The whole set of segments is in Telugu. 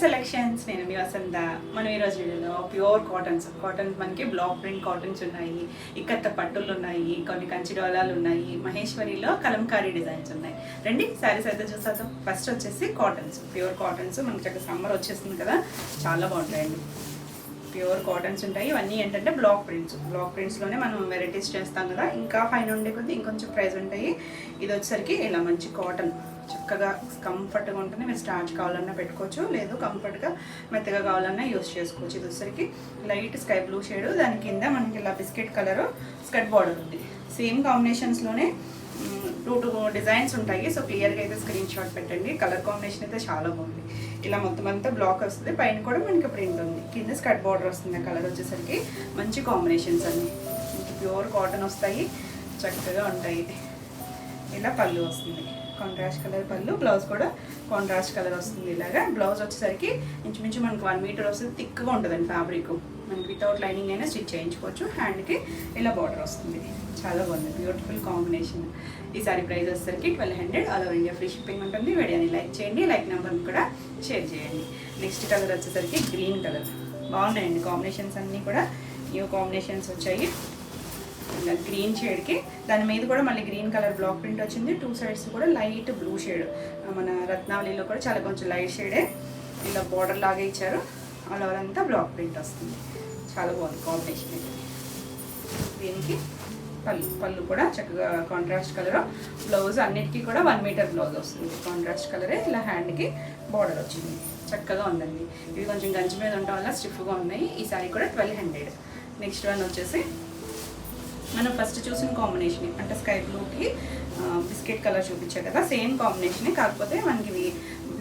సెలెక్షన్స్. నేను మీ వసంత. మనం ఈరోజు వీడియోలో ప్యూర్ కాటన్ మనకి బ్లాక్ ప్రింట్ కాటన్స్ ఉన్నాయి, ఇక్కత్త పట్టులు ఉన్నాయి, కొన్ని కంచి డోలాలు ఉన్నాయి, మహేశ్వరిలో కలంకారీ డిజైన్స్ ఉన్నాయి. రండి శారీస్ అయితే చూసేద్దాం. ఫస్ట్ వచ్చేసి కాటన్స్, ప్యూర్ కాటన్స్. మనకి చక్కగా సమ్మర్ వచ్చేస్తుంది కదా, చాలా బాగుంటాయండి. ప్యూర్ కాటన్స్ ఉంటాయి. ఇవన్నీ ఏంటంటే బ్లాక్ ప్రింట్స్లోనే మనం వెరైటీస్ చేస్తాం కదా, ఇంకా పైన ఉండే కొద్ది ఇంకొంచెం ప్రైస్ ఉంటాయి. ఇది వచ్చేసరికి ఇలా మంచి కాటన్, చక్కగా కంఫర్ట్గా ఉంటుంది. మీరు స్టార్చ్ కావాలన్నా పెట్టుకోవచ్చు, లేదు కంఫర్ట్గా మెత్తగా కావాలన్నా యూస్ చేసుకోవచ్చు. ఇది వచ్చేసరికి లైట్ స్కై బ్లూ షేడ్, దాని కింద మనకి ఇలా బిస్కెట్ కలర్ స్కర్ట్ బార్డర్ ఉంది. సేమ్ కాంబినేషన్స్లోనే టూ డిజైన్స్ ఉంటాయి. సో క్లియర్గా అయితే స్క్రీన్ షాట్ పెట్టండి. కలర్ కాంబినేషన్ అయితే చాలా బాగుంది. ఇలా మొత్తం అంతా బ్లాక్ వస్తుంది, పైన కూడా మనకి ప్రింట్ ఉంది, కింద స్కర్ట్ బార్డర్ వస్తుంది. కలర్ వచ్చేసరికి మంచి కాంబినేషన్స్ అన్నీ ప్యూర్ కాటన్ వస్తాయి, చక్కగా ఉంటాయి. ఇలా పళ్ళు వస్తుంది, కాంట్రాస్ట్ కలర్ పళ్ళు. బ్లౌజ్ కూడా కాంట్రాస్ట్ కలర్ వస్తుంది. ఇలాగా బ్లౌజ్ వచ్చేసరికి ఇంచుమించు మనకు 1 మీటర్ వస్తుంది. థిక్గా ఉంటుందండి ఫ్యాబ్రిక్. మనకి వితౌట్ లైనింగ్ అయినా స్టిచ్ చేయించుకోవచ్చు. హ్యాండ్కి ఇలా బార్డర్ వస్తుంది. చాలా బాగుంది, బ్యూటిఫుల్ కాంబినేషన్. ఈ సారీ ప్రైస్ వచ్చేసరికి 1200. All over India free shipping ఉంటుంది. వీడియోని లైక్ చేయండి, లైక్ నెంబర్ని కూడా షేర్ చేయండి. నెక్స్ట్ కలర్ వచ్చేసరికి గ్రీన్ కలర్. బాగున్నాయండి కాంబినేషన్స్ అన్నీ కూడా, న్యూ కాంబినేషన్స్ వచ్చాయి. ఇలా గ్రీన్ షేడ్కి దాని మీద కూడా మళ్ళీ గ్రీన్ కలర్ బ్లాక్ ప్రింట్ వచ్చింది. 2 సైడ్స్ కూడా లైట్ బ్లూ షేడ్, మన రత్నావళిలో కూడా చాలా కొంచెం లైట్ షేడే ఇలా బార్డర్ లాగా ఇచ్చారు. ఆల్ ఓవర్ అంతా బ్లాక్ ప్రింట్ వస్తుంది. చాలా బాగుంది కాంబినేషన్ అయితే. దీనికి పళ్ళు కూడా చక్కగా కాంట్రాస్ట్ కలర్. బ్లౌజ్ అన్నిటికీ కూడా 1 మీటర్ బ్లౌజ్ వస్తుంది, కాంట్రాస్ట్ కలరే. ఇలా హ్యాండ్కి బార్డర్ వచ్చింది, చక్కగా ఉందండి. ఇవి కొంచెం గంజి మీద ఉండటం వల్ల స్టిఫ్గా ఉన్నాయి. ఈ సారీ కూడా 1200. నెక్స్ట్ వన్ వచ్చేసి మనం ఫస్ట్ చూసిన కాంబినేషన్, అంటే స్కై బ్లూకి బిస్కెట్ కలర్ చూపించారు కదా, సేమ్ కాంబినేషనే, కాకపోతే మనకి ఇవి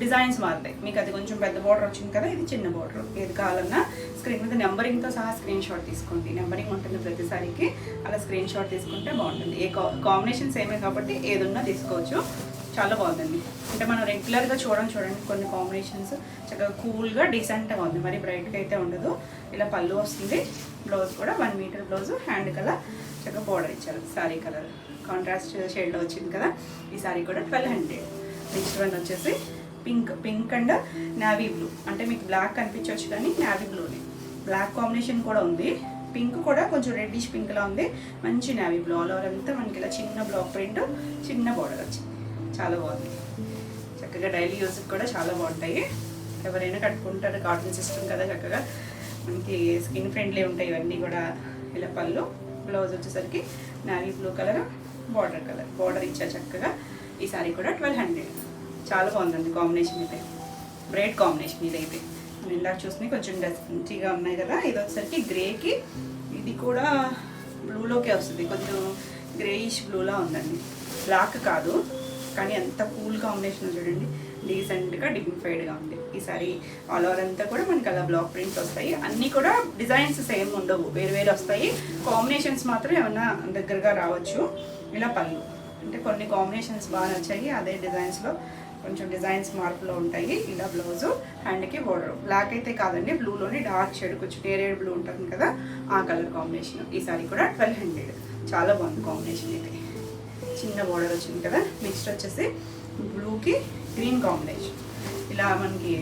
డిజైన్స్ మారుతాయి. మీకు అది కొంచెం పెద్ద బార్డర్ వచ్చింది కదా, ఇది చిన్న బార్డర్. ఏది కావాలన్నా స్క్రీన్ మీద నెంబరింగ్తో సహా స్క్రీన్ షాట్ తీసుకోండి. నెంబరింగ్ ఉంటుంది ప్రతిసారికి, అలా స్క్రీన్ షాట్ తీసుకుంటే బాగుంటుంది. ఏ కాంబినేషన్ సేమే కాబట్టి ఏదున్నా తీసుకోవచ్చు. చాలా బాగుందండి. అంటే మనం రెగ్యులర్గా చూడండి కొన్ని కాంబినేషన్స్ చక్కగా కూల్గా డీసెంట్గా ఉంది, మరి బ్రైట్గా అయితే ఉండదు. ఇలా పళ్ళు వస్తుంది. బ్లౌజ్ కూడా 1 మీటర్ బ్లౌజ్. హ్యాండ్ కలర్ చక్కగా బార్డర్ ఇచ్చారు. సారీ కలర్ కాంట్రాస్ట్ షేడ్లో వచ్చింది కదా. ఈ సారీ కూడా 1200. నెక్స్ట్ వన్ వచ్చేసి పింక్ అండ్ నావీ బ్లూ. అంటే మీకు బ్లాక్ కనిపించవచ్చు కానీ నావీ బ్లూనే, బ్లాక్ కాంబినేషన్ కూడా ఉంది. పింక్ కూడా కొంచెం రెడ్డిష్ పింక్లా ఉంది. మంచి నావీ బ్లూ. ఆల్ ఓవర్ అంతా మనకి ఇలా చిన్న బ్లాక్ ప్రింట్, చిన్న బార్డర్ వచ్చింది. చాలా బాగుంది. చక్కగా డైలీ యూస్కి కూడా చాలా బాగుంటాయి. ఎవరైనా కట్టుకుంటారు, కాటన్ సిస్టమ్ కదా, చక్కగా మనకి స్కిన్ ఫ్రెండ్లీ ఉంటాయి ఇవన్నీ కూడా. ఇలా పళ్ళు, బ్లౌజ్ వచ్చేసరికి నావీ బ్లూ కలర్, బార్డర్ ఇచ్చారు చక్కగా. ఈ సారీ కూడా 1200. చాలా బాగుందండి కాంబినేషన్ అయితే, బ్రైట్ కాంబినేషన్ ఇదైతే. నేను ఇందాక చూసి కొంచెం డస్టీగా ఉన్నాయి కదా, ఇది వచ్చేసరికి గ్రేకి, ఇది కూడా బ్లూలోకే వస్తుంది, కొంచెం గ్రేయిష్ బ్లూలా ఉందండి. బ్లాక్ కాదు కానీ ఎంత కూల్ కాంబినేషన్ చూడండి, డీసెంట్గా డిగ్నిఫైడ్గా ఉంది. ఈ సారీ ఆల్ ఓవర్ అంతా కూడా మనకి అలా బ్లాక్ ప్రింట్స్ వస్తాయి. అన్నీ కూడా డిజైన్స్ సేమ్ ఉండవు, వేరు వస్తాయి. కాంబినేషన్స్ మాత్రం ఏమన్నా దగ్గరగా రావచ్చు. ఇలా పళ్ళు, అంటే కొన్ని కాంబినేషన్స్ బాగా నచ్చాయి. అదే డిజైన్స్లో కొంచెం డిజైన్స్ మార్పులో ఉంటాయి. ఇలా బ్లౌజు, హ్యాండ్కి బోర్డర్. బ్లాక్ అయితే కాదండి, బ్లూలోని డార్క్ షేడ్, కొంచెం నేరేడ్ బ్లూ ఉంటుంది కదా, ఆ కలర్ కాంబినేషన్. ఈ సారీ కూడా 1200. చాలా బాగుంది కాంబినేషన్ అయితే. చిన్న బోర్డర్ వచ్చింది కదా. నెక్స్ట్ వచ్చేసి బ్లూకి గ్రీన్ కాంబినేషన్. ఇలా మనకి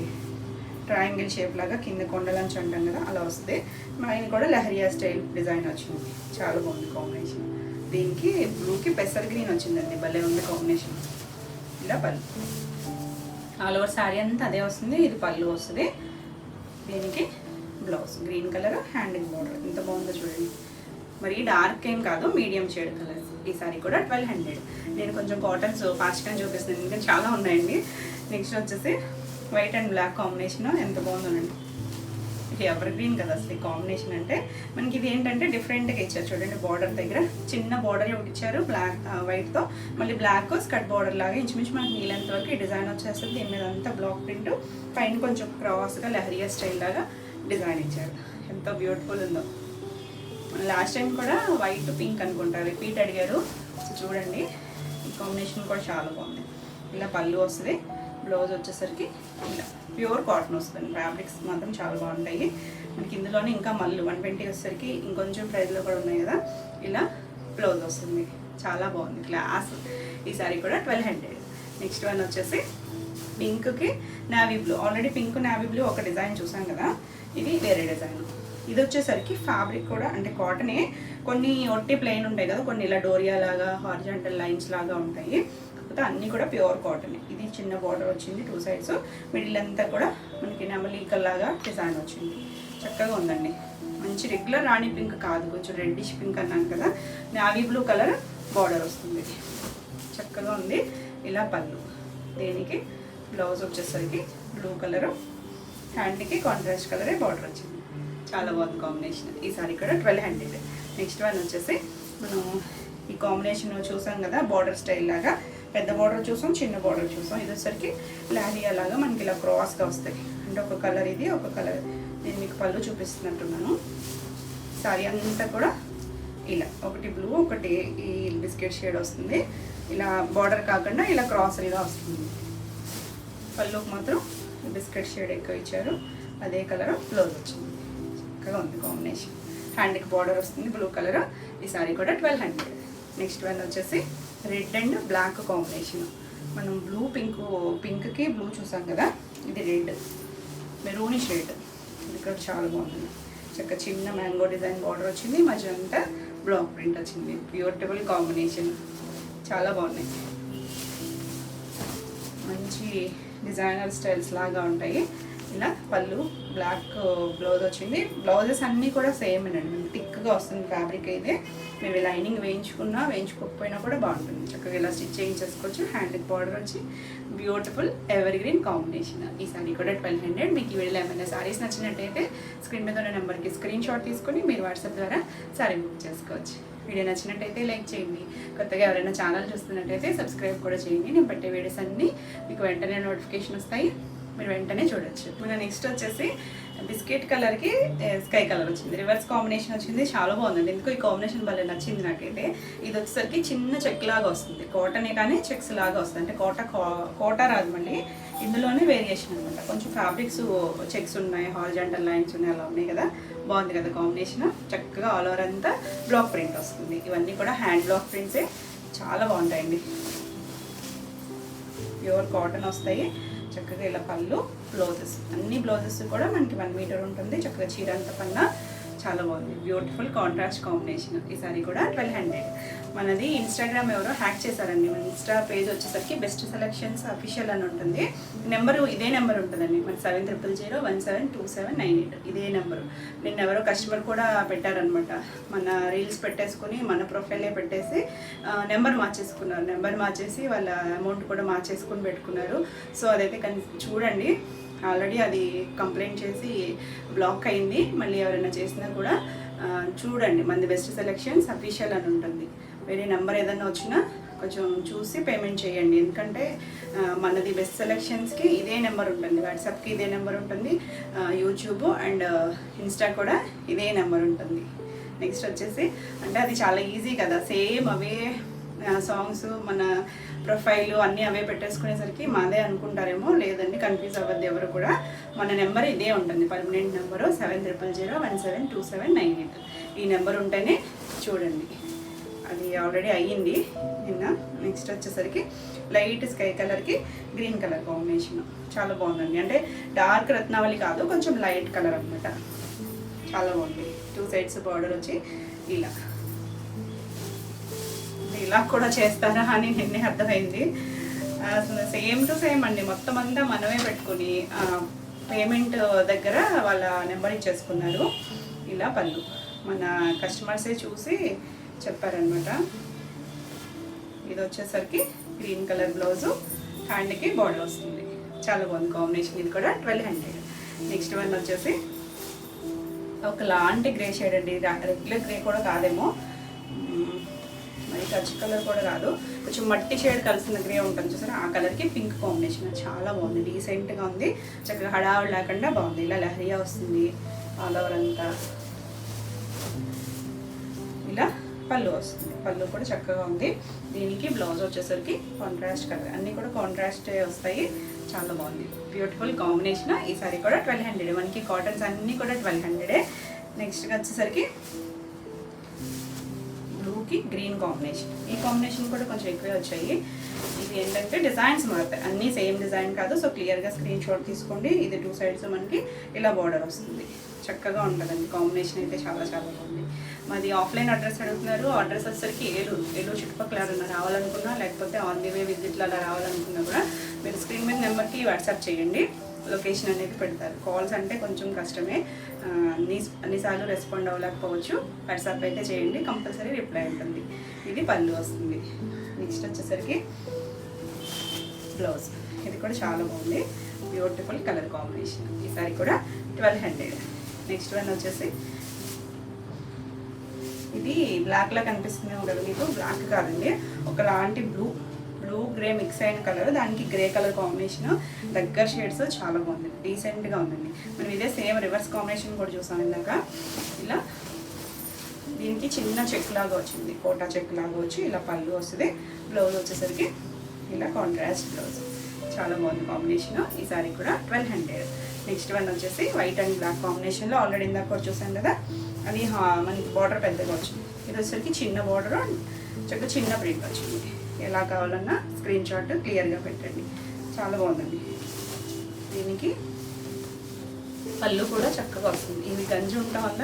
ట్రయాంగిల్ షేప్ లాగా కింద కొండలంచి అంటాం కదా, అలా వస్తుంది. మైన్ కూడా లహరియా స్టైల్ డిజైన్ వచ్చింది. చాలా బాగుంది కాంబినేషన్. దీనికి బ్లూకి పెసర్ గ్రీన్ వచ్చిందండి, భలే ఉంది కాంబినేషన్. ఇలా పళ్ళు, ఆల్ ఓవర్ శారీ అంతా అదే వస్తుంది. ఇది పళ్ళు వస్తుంది. దీనికి blouse green colour, handing border. ఎంత బాగుందో చూడండి. మరి డార్క్ ఏం కాదు, మీడియం షేడ్ కలర్. ఈ సారీ కూడా 1200. నేను కొంచెం కాటన్స్ ఫాస్ట్గా చూపిస్తున్నాను, ఎందుకంటే చాలా ఉన్నాయండి. నెక్స్ట్ వచ్చేసి వైట్ అండ్ బ్లాక్ కాంబినేషన్. ఎంత బాగుందోనండి, ఇది ఎవర్ గ్రీన్ కదా అసలు. ఈ కాంబినేషన్ అంటే మనకి ఇది ఏంటంటే డిఫరెంట్గా ఇచ్చారు చూడండి. బార్డర్ దగ్గర చిన్న బార్డర్ ఒకటి ఇచ్చారు, బ్లాక్ వైట్తో, మళ్ళీ బ్లాక్ స్కర్ట్ బార్డర్ లాగా ఇంచుమించు మనకి నీళ్ళంత వరకు ఈ డిజైన్ వచ్చేస్తుంది. దీని మీద అంతా బ్లాక్ ప్రింట్, పైన కొంచెం క్రాస్గా లహరియా స్టైల్ లాగా డిజైన్ ఇచ్చారు. ఎంత బ్యూటిఫుల్ ఉందో. లాస్ట్ టైం కూడా వైట్ పింక్ అనుకుంటా రిపీట్ అడిగారు. చూడండి ఈ కాంబినేషన్ కూడా చాలా బాగుంది. ఇలా పళ్ళు వస్తుంది. బ్లౌజ్ వచ్చేసరికి ఇలా ప్యూర్ కాటన్ వస్తుంది. ఫ్యాబ్రిక్స్ మాత్రం చాలా బాగుంటాయి. మనకి ఇందులోనే ఇంకా మళ్ళీ 120 వచ్చేసరికి ఇంకొంచెం ప్రైస్లో కూడా ఉన్నాయి కదా. ఇలా బ్లౌజ్ వస్తుంది, చాలా బాగుంది క్లాస్. ఈ సారీ కూడా 1200. నెక్స్ట్ వన్ వచ్చేసి పింక్కి navy blue. Already pink navy blue ఒక డిజైన్ చూసాం కదా, ఇది వేరే డిజైన్. ఇది వచ్చేసరికి ఫ్యాబ్రిక్ కూడా అంటే కాటనే, కొన్ని ఒట్టి ప్లెయిన్ ఉంటాయి కదా, కొన్ని ఇలా డోరియా లాగా హారిజాంటల్ లైన్స్ లాగా ఉంటాయి, కాకపోతే అన్నీ కూడా ప్యూర్ కాటన్. ఇది చిన్న బార్డర్ వచ్చింది 2 సైడ్స్, మిడిల్ అంతా కూడా మనకి నెమలికల్లాగా డిజైన్ వచ్చింది. చక్కగా ఉందండి. మంచి రెగ్యులర్ రాణి పింక్ కాదు, కొంచెం రెడ్డిష్ పింక్ అన్నాను కదా, నావీ బ్లూ కలర్ బార్డర్ వస్తుంది. చక్కగా ఉంది. ఇలా పళ్ళు, దీనికి బ్లౌజ్ వచ్చేసరికి బ్లూ కలరు, హ్యాండ్కి కాంట్రాస్ట్ కలరే బార్డర్ వచ్చింది. చాలా బాగుంది కాంబినేషన్. ఈ సారీ కూడా 1200. నెక్స్ట్ వన్ వచ్చేసి మనం ఈ కాంబినేషన్ చూసాం కదా, బార్డర్ స్టైల్ లాగా పెద్ద బార్డర్ చూసాం, చిన్న బార్డర్ చూసాం. ఇది వచ్చేసరికి లాలియా లాగా మనకి ఇలా క్రాస్గా వస్తాయి. అంటే ఒక కలర్ ఇది, ఒక కలర్. నేను మీకు పళ్ళు చూపిస్తున్నట్టున్నాను. సారీ అంతా కూడా ఇలా ఒకటి బ్లూ, ఒకటి ఈ బిస్కెట్ షేడ్ వస్తుంది. ఇలా బార్డర్ కాకుండా ఇలా క్రాసరీగా వస్తుంది. పళ్ళుకి మాత్రం బిస్కెట్ షేడ్ ఎక్కువ ఇచ్చారు, అదే కలర్ బ్లౌజ్ వచ్చింది. చక్కగా ఉంది కాంబినేషన్. హ్యాండ్కి బార్డర్ వస్తుంది బ్లూ కలర్. ఈ సారీ కూడా 1200. నెక్స్ట్ వన్ వచ్చేసి రెడ్ అండ్ బ్లాక్ కాంబినేషన్. మనం బ్లూ పింక్కి బ్లూ చూసాం కదా, ఇది రెడ్ మెరూనిష్ రెడ్. ఇది కూడా చాలా బాగుంది. చక్కగా చిన్న మ్యాంగో డిజైన్ బార్డర్ వచ్చింది, మధ్య అంతా బ్లాక్ ప్రింట్ వచ్చింది. బ్యూటిఫుల్ కాంబినేషన్, చాలా బాగున్నాయి. మంచి డిజైనర్ స్టైల్స్ లాగా ఉంటాయి. ఇలా పళ్ళు, బ్లాక్ బ్లౌజ్ వచ్చింది. బ్లౌజెస్ అన్నీ కూడా సేమ్ అండి, మనకి థిక్గా వస్తుంది ఫ్యాబ్రిక్ అయితే. మేము లైనింగ్ వేయించుకున్నా వేయించుకోకపోయినా కూడా బాగుంటుంది. చక్కగా ఇలా స్టిచ్ చేయించేసుకోవచ్చు. హ్యాండ్కి బార్డర్ వచ్చి బ్యూటిఫుల్ ఎవర్ గ్రీన్ కాంబినేషన్. ఈ సారీ కూడా 1200. మీకు ఈ వీడియోలో ఏమైనా సారీస్ నచ్చినట్టయితే స్క్రీన్ మీద ఉన్న నెంబర్కి స్క్రీన్ షాట్ తీసుకొని మీరు వాట్సాప్ ద్వారా సారీ బుక్ చేసుకోవచ్చు. వీడియో నచ్చినట్టయితే లైక్ చేయండి. కొత్తగా ఎవరైనా ఛానల్ చూస్తున్నట్టయితే సబ్స్క్రైబ్ కూడా చేయండి. నేను పెట్టే వీడియోస్ అన్నీ మీకు వెంటనే నోటిఫికేషన్ వస్తాయి, మీరు వెంటనే చూడొచ్చు. మన నెక్స్ట్ వచ్చేసి బిస్కెట్ కలర్కి స్కై కలర్ వచ్చింది, రివర్స్ కాంబినేషన్ వచ్చింది. చాలా బాగుందండి. ఎందుకో ఈ కాంబినేషన్ భలే నచ్చింది నాకైతే. ఇది వచ్చేసరికి చిన్న చెక్ లాగా వస్తుంది, కోటనే కానీ చెక్స్ లాగా వస్తుంది. అంటే కోట రాదు, మళ్ళీ ఇందులోనే వేరియేషన్ అనమాట. కొంచెం ఫ్యాబ్రిక్స్ చెక్స్ ఉన్నాయి, హారిజాంటల్ లైన్స్ ఉన్నాయి, అలా ఉన్నాయి కదా. బాగుంది కదా కాంబినేషన్. చక్కగా ఆల్ ఓవర్ అంతా బ్లాక్ ప్రింట్ వస్తుంది. ఇవన్నీ కూడా హ్యాండ్ బ్లాక్ ప్రింట్సే, చాలా బాగుంటాయండి. ప్యూర్ కాటన్ వస్తాయి. చక్కగా ఇలా పళ్ళు, బ్లౌజెస్ అన్ని బ్లౌజెస్ కూడా మనకి 1 మీటర్ ఉంటుంది. చక్కగా చీర అంతా పన్నా చాలా బాగుంది. Beautiful contrast combination. ఈ సారీ కూడా 1200. మనది ఇన్స్టాగ్రామ్ ఎవరో హ్యాక్ చేశారండి. మన ఇన్స్టా పేజ్ వచ్చేసరికి బెస్ట్ సెలెక్షన్స్ అఫీషియల్ అని ఉంటుంది. నెంబరు ఇదే నెంబర్ ఉంటుందండి, మన 7000172798 ఇదే నెంబరు. నిన్న ఎవరో కస్టమర్ కూడా పెట్టారనమాట. మన రీల్స్ పెట్టేసుకుని మన ప్రొఫైలే పెట్టేసి నెంబర్ మార్చేసుకున్నారు. నెంబర్ మార్చేసి వాళ్ళ అమౌంట్ కూడా మార్చేసుకుని పెట్టుకున్నారు. సో అదైతే చూడండి, ఆల్రెడీ అది కంప్లైంట్ చేసి బ్లాక్ అయింది. మళ్ళీ ఎవరైనా చేసినా కూడా చూడండి, మనది బెస్ట్ సెలెక్షన్స్ అఫీషియల్ అని ఉంటుంది. వేరే నెంబర్ ఏదైనా వచ్చినా కొంచెం చూసి పేమెంట్ చేయండి. ఎందుకంటే మనది బెస్ట్ సెలెక్షన్స్కి ఇదే నెంబర్ ఉంటుంది, వాట్సాప్కి ఇదే నెంబర్ ఉంటుంది, యూట్యూబ్ అండ్ ఇన్స్టా కూడా ఇదే నెంబర్ ఉంటుంది. నెక్స్ట్ వచ్చేసి అంటే అది చాలా ఈజీ కదా, సేమ్ అవే సాంగ్స్ మన ప్రొఫైల్ అన్నీ అవే పెట్టేసుకునేసరికి మాదే అనుకుంటారేమో. లేదండి, కన్ఫ్యూజ్ అవ్వద్దు ఎవరు కూడా. మన నెంబర్ ఇదే ఉంటుంది, పర్మనెంట్ నెంబరు 7000172798. ఈ నెంబర్ ఉంటేనే చూడండి. అది ఆల్రెడీ అయ్యింది నిన్న. నెక్స్ట్ వచ్చేసరికి లైట్ స్కై కలర్కి గ్రీన్ కలర్ కాంబినేషన్ చాలా బాగుందండి. అంటే డార్క్ రత్నావళి కాదు, కొంచెం లైట్ కలర్ అనమాట. చాలా బాగుంది. 2 సైడ్స్ బార్డర్ వచ్చి ఇలా కూడా చేస్తారా అని నిన్నే అర్థమైంది. అసలు సేమ్ టు సేమ్ అండి. మొత్తం అంతా మనమే పెట్టుకుని పేమెంట్ దగ్గర వాళ్ళ నెంబర్ ఇచ్చేసుకున్నారు. ఇలా పళ్ళు మన కస్టమర్సే చూసి చెప్పారనమాట. ఇది వచ్చేసరికి గ్రీన్ కలర్ బ్లౌజు, హ్యాండ్కి బార్డర్ వస్తుంది. చాలా బాగుంది కాంబినేషన్. ఇది కూడా 1200. నెక్స్ట్ వన్ వచ్చేసి ఒక లాంటి గ్రే షేడ్ అండి. రెగ్యులర్ గ్రే కూడా కాదేమో, మరి టచ్ కలర్ కూడా కాదు, కొంచెం మట్టి షేడ్ కలిసిన గ్రే ఉంటుంది చూసారా, ఆ కలర్కి పింక్ కాంబినేషన్. చాలా బాగుంది, డీసెంట్గా ఉంది. చక్కగా హడావుడు లేకుండా బాగుంది. ఇలా లహరియా వస్తుంది ఆల్ ఓవర్ అంతా. ఇలా పళ్ళు వస్తుంది, పళ్ళు కూడా చక్కగా ఉంది. దీనికి బ్లౌజ్ వచ్చేసరికి కాంట్రాస్ట్ కలర్, అన్నీ కూడా కాంట్రాస్ట్ వస్తాయి. చాలా బాగుంది, బ్యూటిఫుల్ కాంబినేషన్. ఈ సారీ కూడా 1200. మనకి కాటన్స్ అన్నీ కూడా 1200. నెక్స్ట్ వచ్చేసరికి బ్లూకి మనకి గ్రీన్ కాంబినేషన్. ఈ కాంబినేషన్ కూడా కొంచెం ఎక్కువే వచ్చాయి. ఇది ఏంటంటే డిజైన్స్ మారుతాయి, అన్నీ సేమ్ డిజైన్ కాదు. సో క్లియర్గా స్క్రీన్ షాట్ తీసుకోండి. ఇది 2 సైడ్స్ మనకి ఇలా బార్డర్ వస్తుంది. చక్కగా ఉంటుందండి. కాంబినేషన్ అయితే చాలా చాలా బాగుంది. మాది ఆఫ్లైన్ అడ్రస్ అడుగుతున్నారు. అడ్రస్ వచ్చేసరికి ఏలూరు చుట్టుపక్కల ఎవరైనా రావాలనుకున్నా, లేకపోతే ఆన్ ది వే విజిట్లో అలా రావాలనుకున్నా కూడా మీరు స్క్రీన్ మీద నెంబర్కి వాట్సాప్ చేయండి. లొకేషన్ అనేది పెడతారు. కాల్స్ అంటే కొంచెం కష్టమే, అన్నిసార్లు రెస్పాండ్ అవ్వలేకపోవచ్చు. వాట్సాప్ అయితే చేయండి, కంపల్సరీ రిప్లై ఉంటుంది. ఇది పళ్ళు వస్తుంది. నెక్స్ట్ వచ్చేసరికి బ్లౌజ్. ఇది కూడా చాలా బాగుంది, బ్యూటిఫుల్ కలర్ కాంబినేషన్. ఈసారి కూడా 1200. నెక్స్ట్ వన్ వచ్చేసి ఇది బ్లాక్లా కనిపిస్తుంది కదా మీకు. బ్లాక్ కాదండి, ఒకలాంటి బ్లూ గ్రే మిక్స్ అయిన కలర్, దానికి గ్రే కలర్ కాంబినేషన్, దగ్గర షేడ్స్ చాలా బాగుంది, డీసెంట్గా ఉందండి. మనం ఇదే సేమ్ రివర్స్ కాంబినేషన్ కూడా చూసాం ఇందాక. ఇలా దీనికి చిన్న చెక్ లాగా వచ్చింది, కోటా చెక్ లాగా వచ్చి ఇలా పళ్ళు వస్తుంది. బ్లౌజ్ వచ్చేసరికి ఇలా కాంట్రాస్ట్ బ్లౌజ్, చాలా బాగుంది కాంబినేషన్. ఈ సారీ కూడా 1200. నెక్స్ట్ వన్ వచ్చేసి వైట్ అండ్ బ్లాక్ కాంబినేషన్లో ఆల్రెడీ ఇందాక కూడా చూసాం కదా, అది మనకి బార్డర్ పెద్దగా వచ్చింది. ఇది వచ్చేసరికి చిన్న బార్డర్, చక్కగా చిన్న ప్రింట్ వచ్చింది. ఎలా కావాలన్నా స్క్రీన్ షాట్ క్లియర్గా పెట్టండి, చాలా బాగుందండి. దీనికి పళ్ళు కూడా చక్కగా వస్తుంది. ఇవి గంజి ఉండటం వల్ల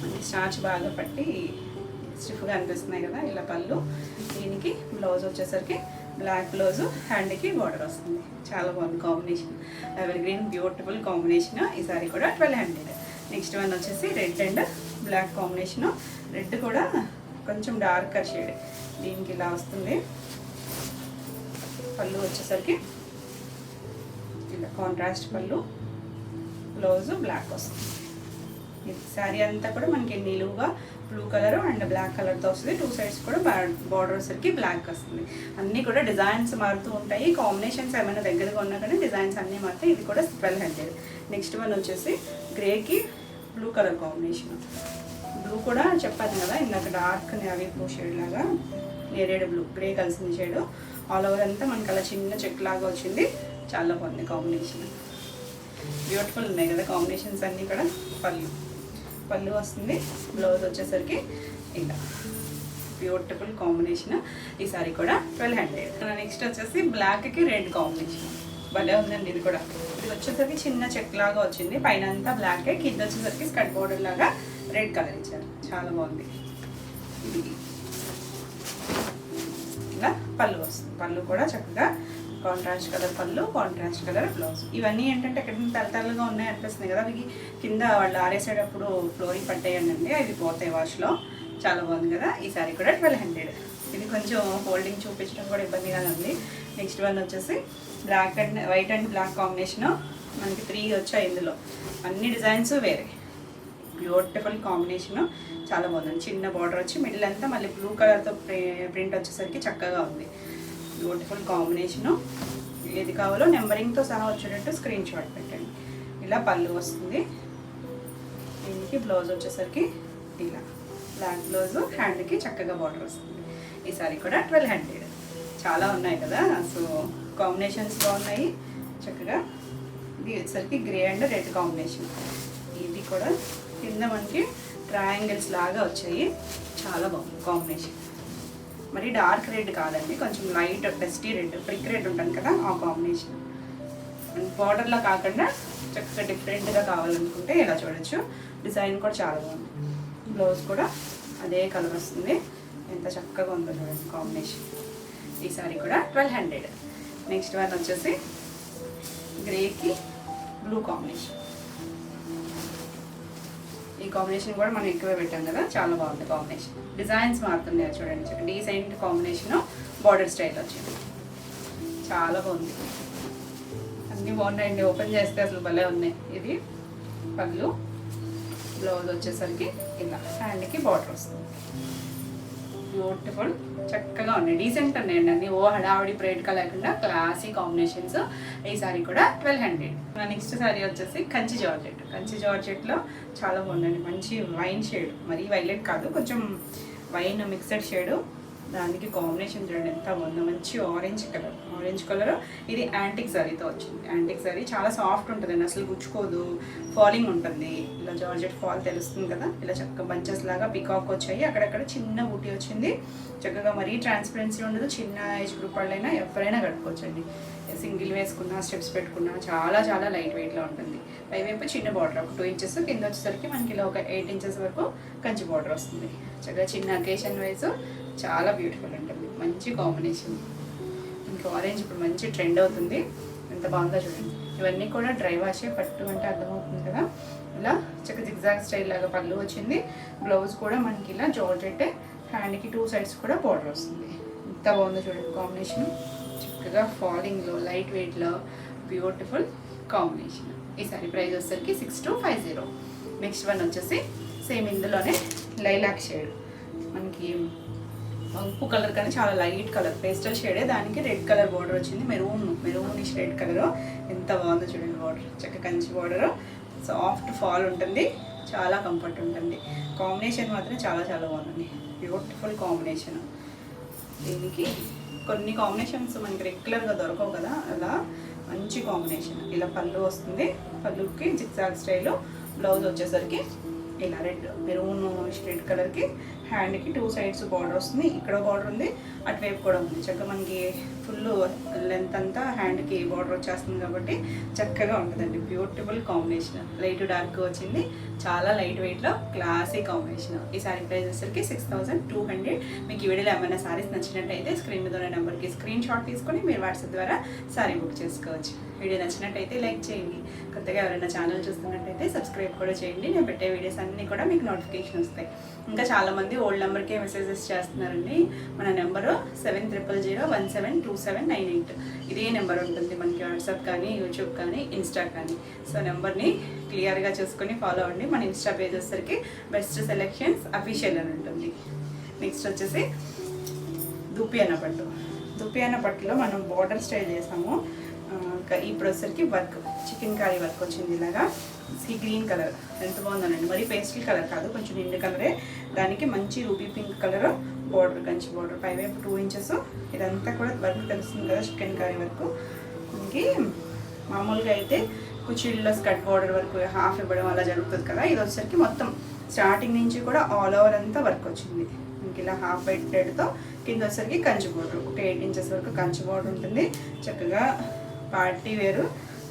మనకి స్టార్చ్ బాగా పట్టి స్టిఫ్గా అనిపిస్తున్నాయి కదా, ఇలా పళ్ళు. దీనికి బ్లౌజ్ వచ్చేసరికి బ్లాక్ బ్లౌజ్, హ్యాండ్కి బార్డర్ వస్తుంది. చాలా బాగుంది combination, evergreen beautiful combination. ఈ సారీ కూడా 1200. నెక్స్ట్ వన్ వచ్చేసి red and black combination. Red కూడా కొంచెం డార్కర్ షేడ్, దీనికి ఇలా వస్తుంది. పళ్ళు వచ్చేసరికి ఇలా కాంట్రాస్ట్ పళ్ళు, బ్లౌజ్ బ్లాక్ వస్తుంది. ఈ శారీ అంతా కూడా మనకి నిలువుగా బ్లూ కలర్ అండ్ బ్లాక్ కలర్తో వస్తుంది. 2 సైడ్స్ కూడా బార్డర్ వచ్చేసరికి బ్లాక్ వస్తుంది. అన్నీ కూడా డిజైన్స్ మారుతూ ఉంటాయి. కాంబినేషన్స్ ఏమైనా దగ్గరగా ఉన్నా కానీ డిజైన్స్ అన్నీ మారుతాయి. ఇది కూడా 1200. నెక్స్ట్ వన్ వచ్చేసి గ్రేకి బ్లూ కలర్ కాంబినేషన్. బ్లూ కూడా చెప్పాను కదా ఇందాక, డార్క్ నేవీ బ్లూ షేడ్ లాగా నేరేడు బ్లూ గ్రే కలిసిన షేడ్. ఆల్ ఓవర్ అంతా మనకి అలా చిన్న చెక్ లాగా వచ్చింది, చాలా బాగుంది కాంబినేషన్. బ్యూటిఫుల్ ఉన్నాయి కదా కాంబినేషన్స్ అన్నీ కూడా. పళ్ళు వస్తుంది. బ్లౌజ్ వచ్చేసరికి ఇలా బ్యూటిఫుల్ కాంబినేషన్. ఈ సారీ కూడా 1200. నెక్స్ట్ వచ్చేసి బ్లాక్కి రెడ్ కాంబినేషన్, భలే ఉందండి. ఇది కూడా ఇది వచ్చేసరికి చిన్న చెక్ లాగా వచ్చింది, పైన అంతా బ్లాకే, కింద వచ్చేసరికి స్కర్ట్ బోర్డర్ లాగా రెడ్ కలర్ ఇచ్చారు, చాలా బాగుంది. ఇది ఇలా పళ్ళు వస్తుంది. పళ్ళు కూడా చక్కగా కాంట్రాస్ట్ కలర్ పళ్ళు, కాంట్రాస్ట్ కలర్ బ్లౌజ్. ఇవన్నీ ఏంటంటే ఎక్కడ తలతలగా ఉన్నాయి అనిపిస్తుంది కదా, అవి కింద వాళ్ళు ఆరేసేటప్పుడు ఫ్లోరింగ్ పట్టేయండి, అవి పోతాయి వాష్లో. చాలా బాగుంది కదా. ఈ సారీ కూడా 1200. ఇది కొంచెం హోల్డింగ్ చూపించడం కూడా ఇబ్బందిగానే ఉంది. నెక్స్ట్ వన్ వచ్చేసి black and white and black combination. మనకి 3 వచ్చాయి ఇందులో, అన్ని డిజైన్స్ వేరే. బ్యూటిఫుల్ కాంబినేషన్, చాలా బాగుంది. చిన్న బార్డర్ వచ్చి మిడిల్ అంతా మళ్ళీ బ్లూ కలర్తో ప్రింట్ వచ్చేసరికి చక్కగా ఉంది. Beautiful combination. ఏది కావాలో నెంబరింగ్తో సహా వచ్చేటట్టు స్క్రీన్ షాట్ పెట్టండి. ఇలా పళ్ళు వస్తుంది. దీనికి బ్లౌజ్ వచ్చేసరికి ఇలా బ్లాక్ బ్లౌజ్, హ్యాండ్కి చక్కగా బార్డర్ వస్తుంది. ఈ సారీ కూడా 1200. చాలా ఉన్నాయి కదా, సో కాంబినేషన్స్ బాగున్నాయి చక్కగా. ఇది వచ్చేసరికి గ్రే అండ్ రెడ్ కాంబినేషన్. ఇది కూడా కింద మనకి ట్రయాంగిల్స్ లాగా వచ్చాయి, చాలా బాగుంది కాంబినేషన్. మరి డార్క్ రెడ్ కాదండి, కొంచెం light dusty red, brick red ఉంటుంది కదా, ఆ కాంబినేషన్. బార్డర్లా కాకుండా చక్కగా డిఫరెంట్గా కావాలనుకుంటే ఇలా చూడొచ్చు. డిజైన్ కూడా చాలా బాగుంది. బ్లౌజ్ కూడా అదే కలర్ వస్తుంది, ఎంత చక్కగా ఉందో చూడండి కాంబినేషన్. ఈ సారీ కూడా 1200. నెక్స్ట్ వన్ వచ్చేసి గ్రేకి బ్లూ కాంబినేషన్. ఈ కాంబినేషన్ కూడా మనం ఎక్కువ పెట్టాం కదా, చాలా బాగుంది కాంబినేషన్. డిజైన్స్ మారుతున్నాయి చూడండి, డీసెంట్ కాంబినేషన్, బార్డర్ స్టైల్ వచ్చింది, చాలా బాగుంది. అన్నీ బాగున్నాయండి, ఓపెన్ చేస్తే అసలు భలే ఉన్నాయి. ఇది పళ్ళు, బ్లౌజ్ వచ్చేసరికి ఇలా హ్యాండ్కి బార్డర్ వస్తుంది. బ్యూటిఫుల్, చక్కగా ఉన్నాయి, డీసెంట్ ఉన్నాయండి అన్ని. ఓ హడావిడి ప్రేట్గా లేకుండా క్లాసీ కాంబినేషన్స్. ఈ సారీ కూడా 1200. నెక్స్ట్ సారీ వచ్చేసి కంచి జార్జెట్. కంచి జార్జెట్లో చాలా బాగుందండి, మంచి వైన్ షేడ్, మరీ వైలెట్ కాదు, కొంచెం వైన్ మిక్సడ్ షేడు. దానికి కాంబినేషన్ చూడండి ఎంత బాగుందో, మంచి ఆరెంజ్ కలర్. ఇది యాంటిక్ జరీతో వచ్చింది. యాంటిక్ జరీ చాలా సాఫ్ట్ ఉంటుందండి, అసలు గుచ్చుకోదు, ఫాలింగ్ ఉంటుంది. ఇలా జార్జెట్ ఫాల్ తెలుస్తుంది కదా, ఇలా చక్కగా బంచెస్ లాగా పికాక్ వచ్చాయి, అక్కడక్కడ చిన్న బూటీ వచ్చింది. చక్కగా మరీ ట్రాన్స్పరెన్సీ ఉండదు, చిన్న ఏజ్ గ్రూప్ వాళ్ళైనా ఎవరైనా కట్టుకోవచ్చండి. సింగిల్ వేసుకున్నా, స్టెప్స్ పెట్టుకున్నా చాలా చాలా లైట్ వెయిట్లో ఉంటుంది. పైవైపు చిన్న బార్డర్ ఒక 2 ఇంచెస్, కింద వచ్చేసరికి మనకి ఇలా ఒక 8 ఇంచెస్ వరకు కంచి బార్డర్ వస్తుంది. చక్కగా చిన్న అకేషన్ వైజ్ చాలా బ్యూటిఫుల్ ఉంటుంది, మంచి కాంబినేషన్. ఇంకా ఆరెంజ్ ఇప్పుడు మంచి ట్రెండ్ అవుతుంది, ఎంత బాగుందో చూడండి. ఇవన్నీ కూడా డ్రై వాషే, పట్టు అంటే అర్థమవుతుంది కదా. ఇలా చక్కగా జిగ్జాగ్ స్టైల్ లాగా పళ్ళు వచ్చింది. బ్లౌజ్ కూడా మనకి ఇలా జార్జెట్, హ్యాండ్కి 2 సైడ్స్ కూడా బార్డర్ వస్తుంది. ఎంత బాగుందో చూడండి కాంబినేషన్. చక్కగా ఫాలింగ్లో, లైట్ వెయిట్లో బ్యూటిఫుల్ కాంబినేషన్. ఈ సారీ ప్రైస్ వచ్చేసరికి 6250. నెక్స్ట్ వన్ వచ్చేసి సేమ్ ఇందులోనే లైలాక్ షేడ్, మనకి ఉప్పు కలర్ కానీ చాలా లైట్ కలర్, పేస్టల్ షేడే, దానికి రెడ్ కలర్ బార్డర్ వచ్చింది. Maroonish red colour. ఎంత బాగుందో చూడండి బార్డర్, చక్కగా కంచి బార్డర్, సాఫ్ట్ ఫాల్ ఉంటుంది, చాలా కంఫర్ట్ ఉంటుంది. కాంబినేషన్ మాత్రం చాలా చాలా బాగుంది, బ్యూటిఫుల్ కాంబినేషన్. దీనికి కొన్ని కాంబినేషన్స్ మనకి రెగ్యులర్గా దొరకవు కదా, అలా మంచి కాంబినేషన్. ఇలా పళ్ళు వస్తుంది, పళ్ళుకి జిగ్జాగ్ స్టైల్. బ్లౌజ్ వచ్చేసరికి ఇలా రెడ్ కలర్కి హ్యాండ్కి 2 సైడ్స్ బార్డర్ వస్తుంది. ఇక్కడ బార్డర్ ఉంది, అటువైపు కూడా ఉంది. చక్కగా మనకి ఫుల్ లెంత్ అంతా హ్యాండ్కి బార్డర్ వచ్చేస్తుంది కాబట్టి చక్కగా ఉంటుందండి, బ్యూటిఫుల్ కాంబినేషన్. లైట్ డార్క్ వచ్చింది, చాలా లైట్ వెయిట్లో క్లాసీ కాంబినేషన్. ఈ సారీ ప్రైస్ వచ్చేసరికి 6200. మీకు ఈ వీడియోలో ఏమైనా సారీస్ నచ్చినట్టయితే స్క్రీన్ మీద ఉన్న నెంబర్కి స్క్రీన్ షాట్ తీసుకొని మీరు వాట్సాప్ ద్వారా సారీ బుక్ చేసుకోవచ్చు. వీడియో నచ్చినట్టయితే లైక్ చేయండి, కొత్తగా ఎవరైనా ఛానల్ చూస్తున్నట్టయితే సబ్స్క్రైబ్ కూడా చేయండి. నేను పెట్టే వీడియోస్ అన్నీ కూడా మీకు నోటిఫికేషన్ వస్తాయి. ఇంకా చాలామంది ఓల్డ్ నెంబర్కే మెసేజెస్ చేస్తున్నారండి. మన నెంబరు 7000172798. ఇదే నెంబర్ ఉంటుంది మనకి వాట్సాప్ కానీ, యూట్యూబ్ కానీ, ఇన్స్టా కానీ. సో నెంబర్ని క్లియర్గా చూసుకొని ఫాలో అవ్వండి. మన ఇన్స్టా పేజ్ వచ్చేసరికి బెస్ట్ సెలెక్షన్స్ అఫీషియల్ అని ఉంటుంది. నెక్స్ట్ వచ్చేసి దుపియానా పట్టులో మనం బార్డర్ స్టైల్ చేసాము. ఇప్పుడు వచ్చేసరికి వర్క్, చికెన్ కర్రీ వర్క్ వచ్చింది. ఇలాగా సీ గ్రీన్ కలర్ ఎంత బాగుందనండి, మరి పేస్టల్ కలర్ కాదు, కొంచెం నిండు కలరే. దానికి మంచి ruby pink colour border, Kanchi border, పైవైపు 2 ఇంచెస్. ఇదంతా కూడా వర్క్ తెలుస్తుంది కదా, చికెన్ కర్రీ వర్క్. మనకి మామూలుగా అయితే కుచీల్లో స్కర్ట్ బార్డర్ వరకు హాఫ్ ఇవ్వడం అలా జరుగుతుంది కదా. ఇది వచ్చేసరికి మొత్తం స్టార్టింగ్ నుంచి కూడా ఆల్ ఓవర్ అంతా వర్క్ వచ్చింది. మనకి ఇలా హాఫ్ వైట్ థ్రెడ్తో కింద వచ్చేసరికి కంచి బార్డర్, ఒక 8 ఇంచెస్ వరకు కంచి బార్డర్ ఉంటుంది. చక్కగా పార్టీ వేరు,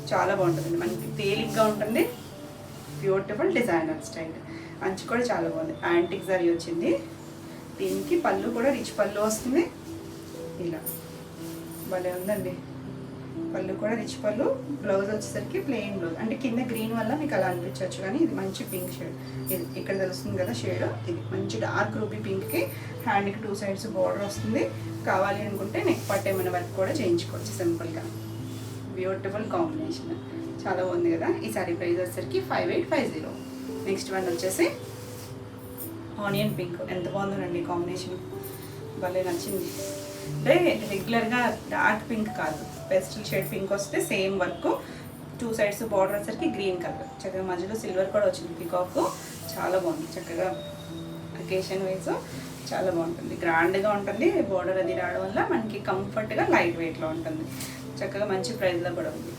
చాలా బాగుంటుంది, మనకి తేలిగ్గా ఉంటుంది, బ్యూటిఫుల్ డిజైనర్ స్టైల్. అంచు కూడా చాలా బాగుంది, యాంటిక్ జరీ వచ్చింది. దీనికి పళ్ళు కూడా రిచ్ పళ్ళు వస్తుంది, ఇలా భలే ఉందండి. పళ్ళు కూడా రిచ్ పళ్ళు. బ్లౌజ్ వచ్చేసరికి ప్లెయిన్ బ్లౌజ్, అంటే కింద గ్రీన్ వల్ల మీకు అలా అనిపించవచ్చు, కానీ ఇది మంచి పింక్ షేడ్. ఇది ఇక్కడ తెలుస్తుంది కదా షేడ్, ఇది మంచి డార్క్ రూబీ పింక్కి హ్యాండ్కి 2 సైడ్స్ బార్డర్ వస్తుంది. కావాలి అనుకుంటే నెక్ పార్ట్ ఏమైనా వర్క్ కూడా చేయించుకోవచ్చు సింపుల్గా. బ్యూటిఫుల్ కాంబినేషన్, చాలా బాగుంది కదా. ఈ సారీ ప్రైస్ వచ్చేసరికి 5850. నెక్స్ట్ వన్ వచ్చేసి ఆనియన్ పింక్, ఎంత బాగుందండి కాంబినేషన్, భలే నచ్చింది. అంటే రెగ్యులర్గా డార్క్ పింక్ కాదు, పేస్టల్ షేడ్ పింక్ వస్తే సేమ్ వర్క్, 2 సైడ్స్ బార్డర్ వచ్చేసరికి గ్రీన్ కలర్, చక్కగా మధ్యలో సిల్వర్ కూడా వచ్చింది పీకాక్. చాలా బాగుంది, చక్కగా అకేషన్ వైజ్ చాలా బాగుంటుంది, గ్రాండ్గా ఉంటుంది. బార్డర్ అది రావడం వల్ల మనకి కంఫర్ట్గా లైట్ వెయిట్లో ఉంటుంది. చక్కగా మంచి ప్రైస్లో కూడా ఉంది.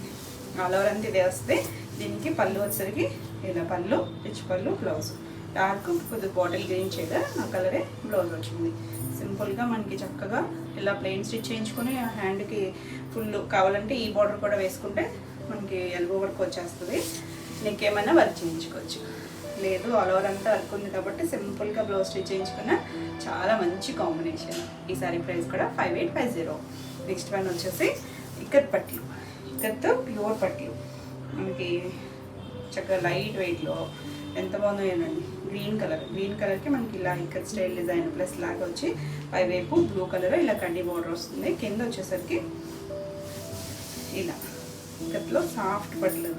ఆల్ ఓవర్ అంతా ఇదే వస్తే. దీనికి పళ్ళు వచ్చేసరికి ఇలా పళ్ళు, రిచ్ పళ్ళు, బ్లౌజ్ డార్క్ కొద్దిగా బాటిల్ గ్రీన్ షేడ్ ఆ కలరే బ్లౌజ్ వచ్చింది. సింపుల్గా మనకి చక్కగా ఇలా ప్లెయిన్ స్టిచ్ చేయించుకొని హ్యాండ్కి ఫుల్ కావాలంటే ఈ బార్డర్ కూడా వేసుకుంటే మనకి ఎల్బో వర్క్ వచ్చేస్తుంది. నెక్ ఏమైనా వర్క్ చేయించుకోవచ్చు, లేదు ఆల్ ఓవర్ అంతా వర్క్ ఉంది కాబట్టి సింపుల్గా బ్లౌజ్ స్టిచ్ చేయించుకున్న చాలా మంచి కాంబినేషన్. ఈ సారీ ప్రైస్ కూడా 5850. నెక్స్ట్ వన్ వచ్చేసి ఇక్కత్ పట్లు, ఇక్కత్ ప్యూర్ పట్లు, మనకి చక్కగా లైట్ వెయిట్లో ఎంత బాగుందో ఏనండి. గ్రీన్ కలర్కి మనకి ఇలా ఇక్కత్ స్టైల్ డిజైన్ ప్లస్ లాగా వచ్చి పైవైపు బ్లూ కలర్ ఇలా కడ్డీ బార్డర్ వస్తుంది. కింద వచ్చేసరికి ఇలా ఇక్కత్లో సాఫ్ట్ పట్లు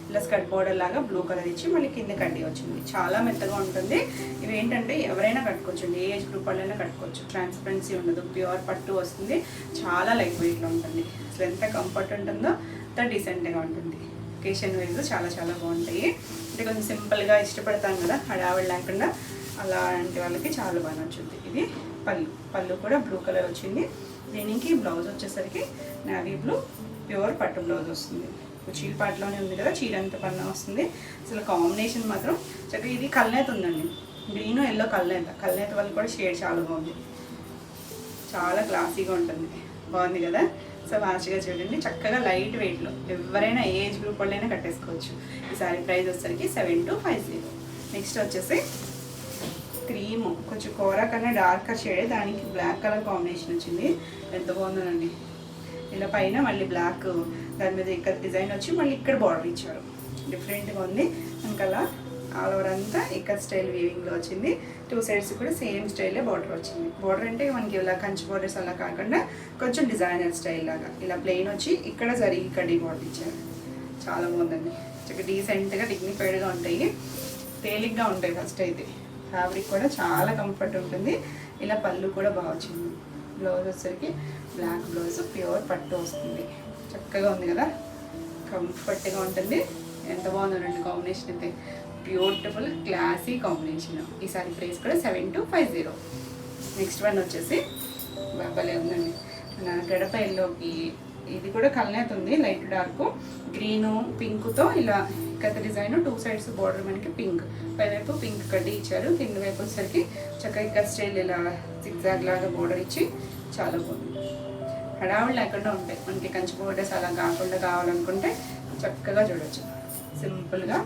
ఇలా స్కర్ట్ బార్డర్ లాగా బ్లూ కలర్ ఇచ్చి మళ్ళీ కింద కడ్డీ వచ్చింది. చాలా మెత్తగా ఉంటుంది. ఇవి ఏంటంటే ఎవరైనా కట్టుకోవచ్చు, ఏ ఏజ్ గ్రూప్ వాళ్ళైనా కట్టుకోవచ్చు. ట్రాన్స్పరెన్సీ ఉండదు, ప్యూర్ పట్టు వస్తుంది, చాలా లైట్ వెయిట్లో ఉంటుంది. అసలు ఎంత కంఫర్ట్ ఉంటుందో అంత డీసెంట్గా ఉంటుంది. ఒకేషన్ వైజ్ చాలా చాలా బాగుంటాయి. అంటే కొంచెం సింపుల్గా ఇష్టపడతాం కదా, హడావిడి లేకుండా, అలాంటి వాళ్ళకి చాలా బాగా నచ్చుద్ది. ఇది పళ్ళు కూడా బ్లూ కలర్ వచ్చింది. దీనికి బ్లౌజ్ వచ్చేసరికి నావీ బ్లూ ప్యూర్ పట్టు బ్లౌజ్ వస్తుంది. చీర పాటలోనే ఉంది కదా, చీర అంత పన్న వస్తుంది. అసలు కాంబినేషన్ మాత్రం చక్కగా ఇది కల్నేత ఉందండి, గ్రీన్ ఎల్లో కల్నేత వల్ల కూడా షేడ్ చాలా బాగుంది, చాలా క్లాసీగా ఉంటుంది, బాగుంది కదా. సో వాచ్గా చూడండి, చక్కగా లైట్ వెయిట్లో ఎవరైనా ఏజ్ గ్రూప్ వాళ్ళైనా కట్టేసుకోవచ్చు. ఈ సారీ ప్రైస్ వచ్చేసరికి 7250. నెక్స్ట్ వచ్చేసి క్రీము, కొంచెం కూర కన్నా డార్కర్ షేడ్, దానికి బ్లాక్ కలర్ కాంబినేషన్ వచ్చింది. ఎంత బాగుందోనండి. ఇలా పైన మళ్ళీ బ్లాక్, దాని మీద ఇక్కడ డిజైన్ వచ్చి మళ్ళీ ఇక్కడ బార్డర్ ఇచ్చారు, డిఫరెంట్గా ఉంది. మనకలా ఆల్ ఓవర్ అంతా ఇక్కడ స్టైల్ వీవింగ్లో వచ్చింది. 2 సైడ్స్ కూడా సేమ్ స్టైలే బార్డర్ వచ్చింది. బార్డర్ అంటే మనకి ఇలా కంచి బార్డర్స్ అలా కాకుండా కొంచెం డిజైనర్ స్టైల్ లాగా ఇలా ప్లెయిన్ వచ్చి ఇక్కడ సరి ఇక్కడ బార్డర్ ఇచ్చారు. చాలా బాగుందండి, చక్కగా డీసెంట్గా డిగ్నిఫైడ్గా ఉంటాయి, తేలిగ్గా ఉంటాయి. ఫస్ట్ అయితే ఫ్యాబ్రిక్ కూడా చాలా కంఫర్ట్ ఉంటుంది. ఇలా పళ్ళు కూడా బాగా వచ్చింది. బ్లౌజ్ వచ్చేసరికి బ్లాక్ బ్లౌజ్ ప్యూర్ పట్టు వస్తుంది. చక్కగా ఉంది కదా, కంఫర్ట్గా ఉంటుంది. ఎంత బాగుందో రెండు కాంబినేషన్ అయితే, బ్యూటిఫుల్ క్లాసీ కాంబినేషన్. ఈ సారీ ప్రైస్ కూడా 7250. నెక్స్ట్ వన్ వచ్చేసి బాబాలే ఉందండి, మన గడప ఎల్లోకి ఇది కూడా కల్నేత ఉంది, లైట్ డార్క్ గ్రీను పింక్తో ఇలా కథ డిజైన్. 2 సైడ్స్ బార్డర్ మనకి పింక్, పైవైపు పింక్ కడ్డీ ఇచ్చారు, కింద వైపు వచ్చేసరికి చక్కగా ఇక్కడ స్టైల్ ఇలా సిగ్జాగ్ లాగా బార్డర్ ఇచ్చి చాలా బాగుంది. హడావులు లేకుండా ఉంటాయి మనకి, కంచి బోర్డర్స్ అలా కాకుండా కావాలనుకుంటే చక్కగా చూడొచ్చు. సింపుల్గా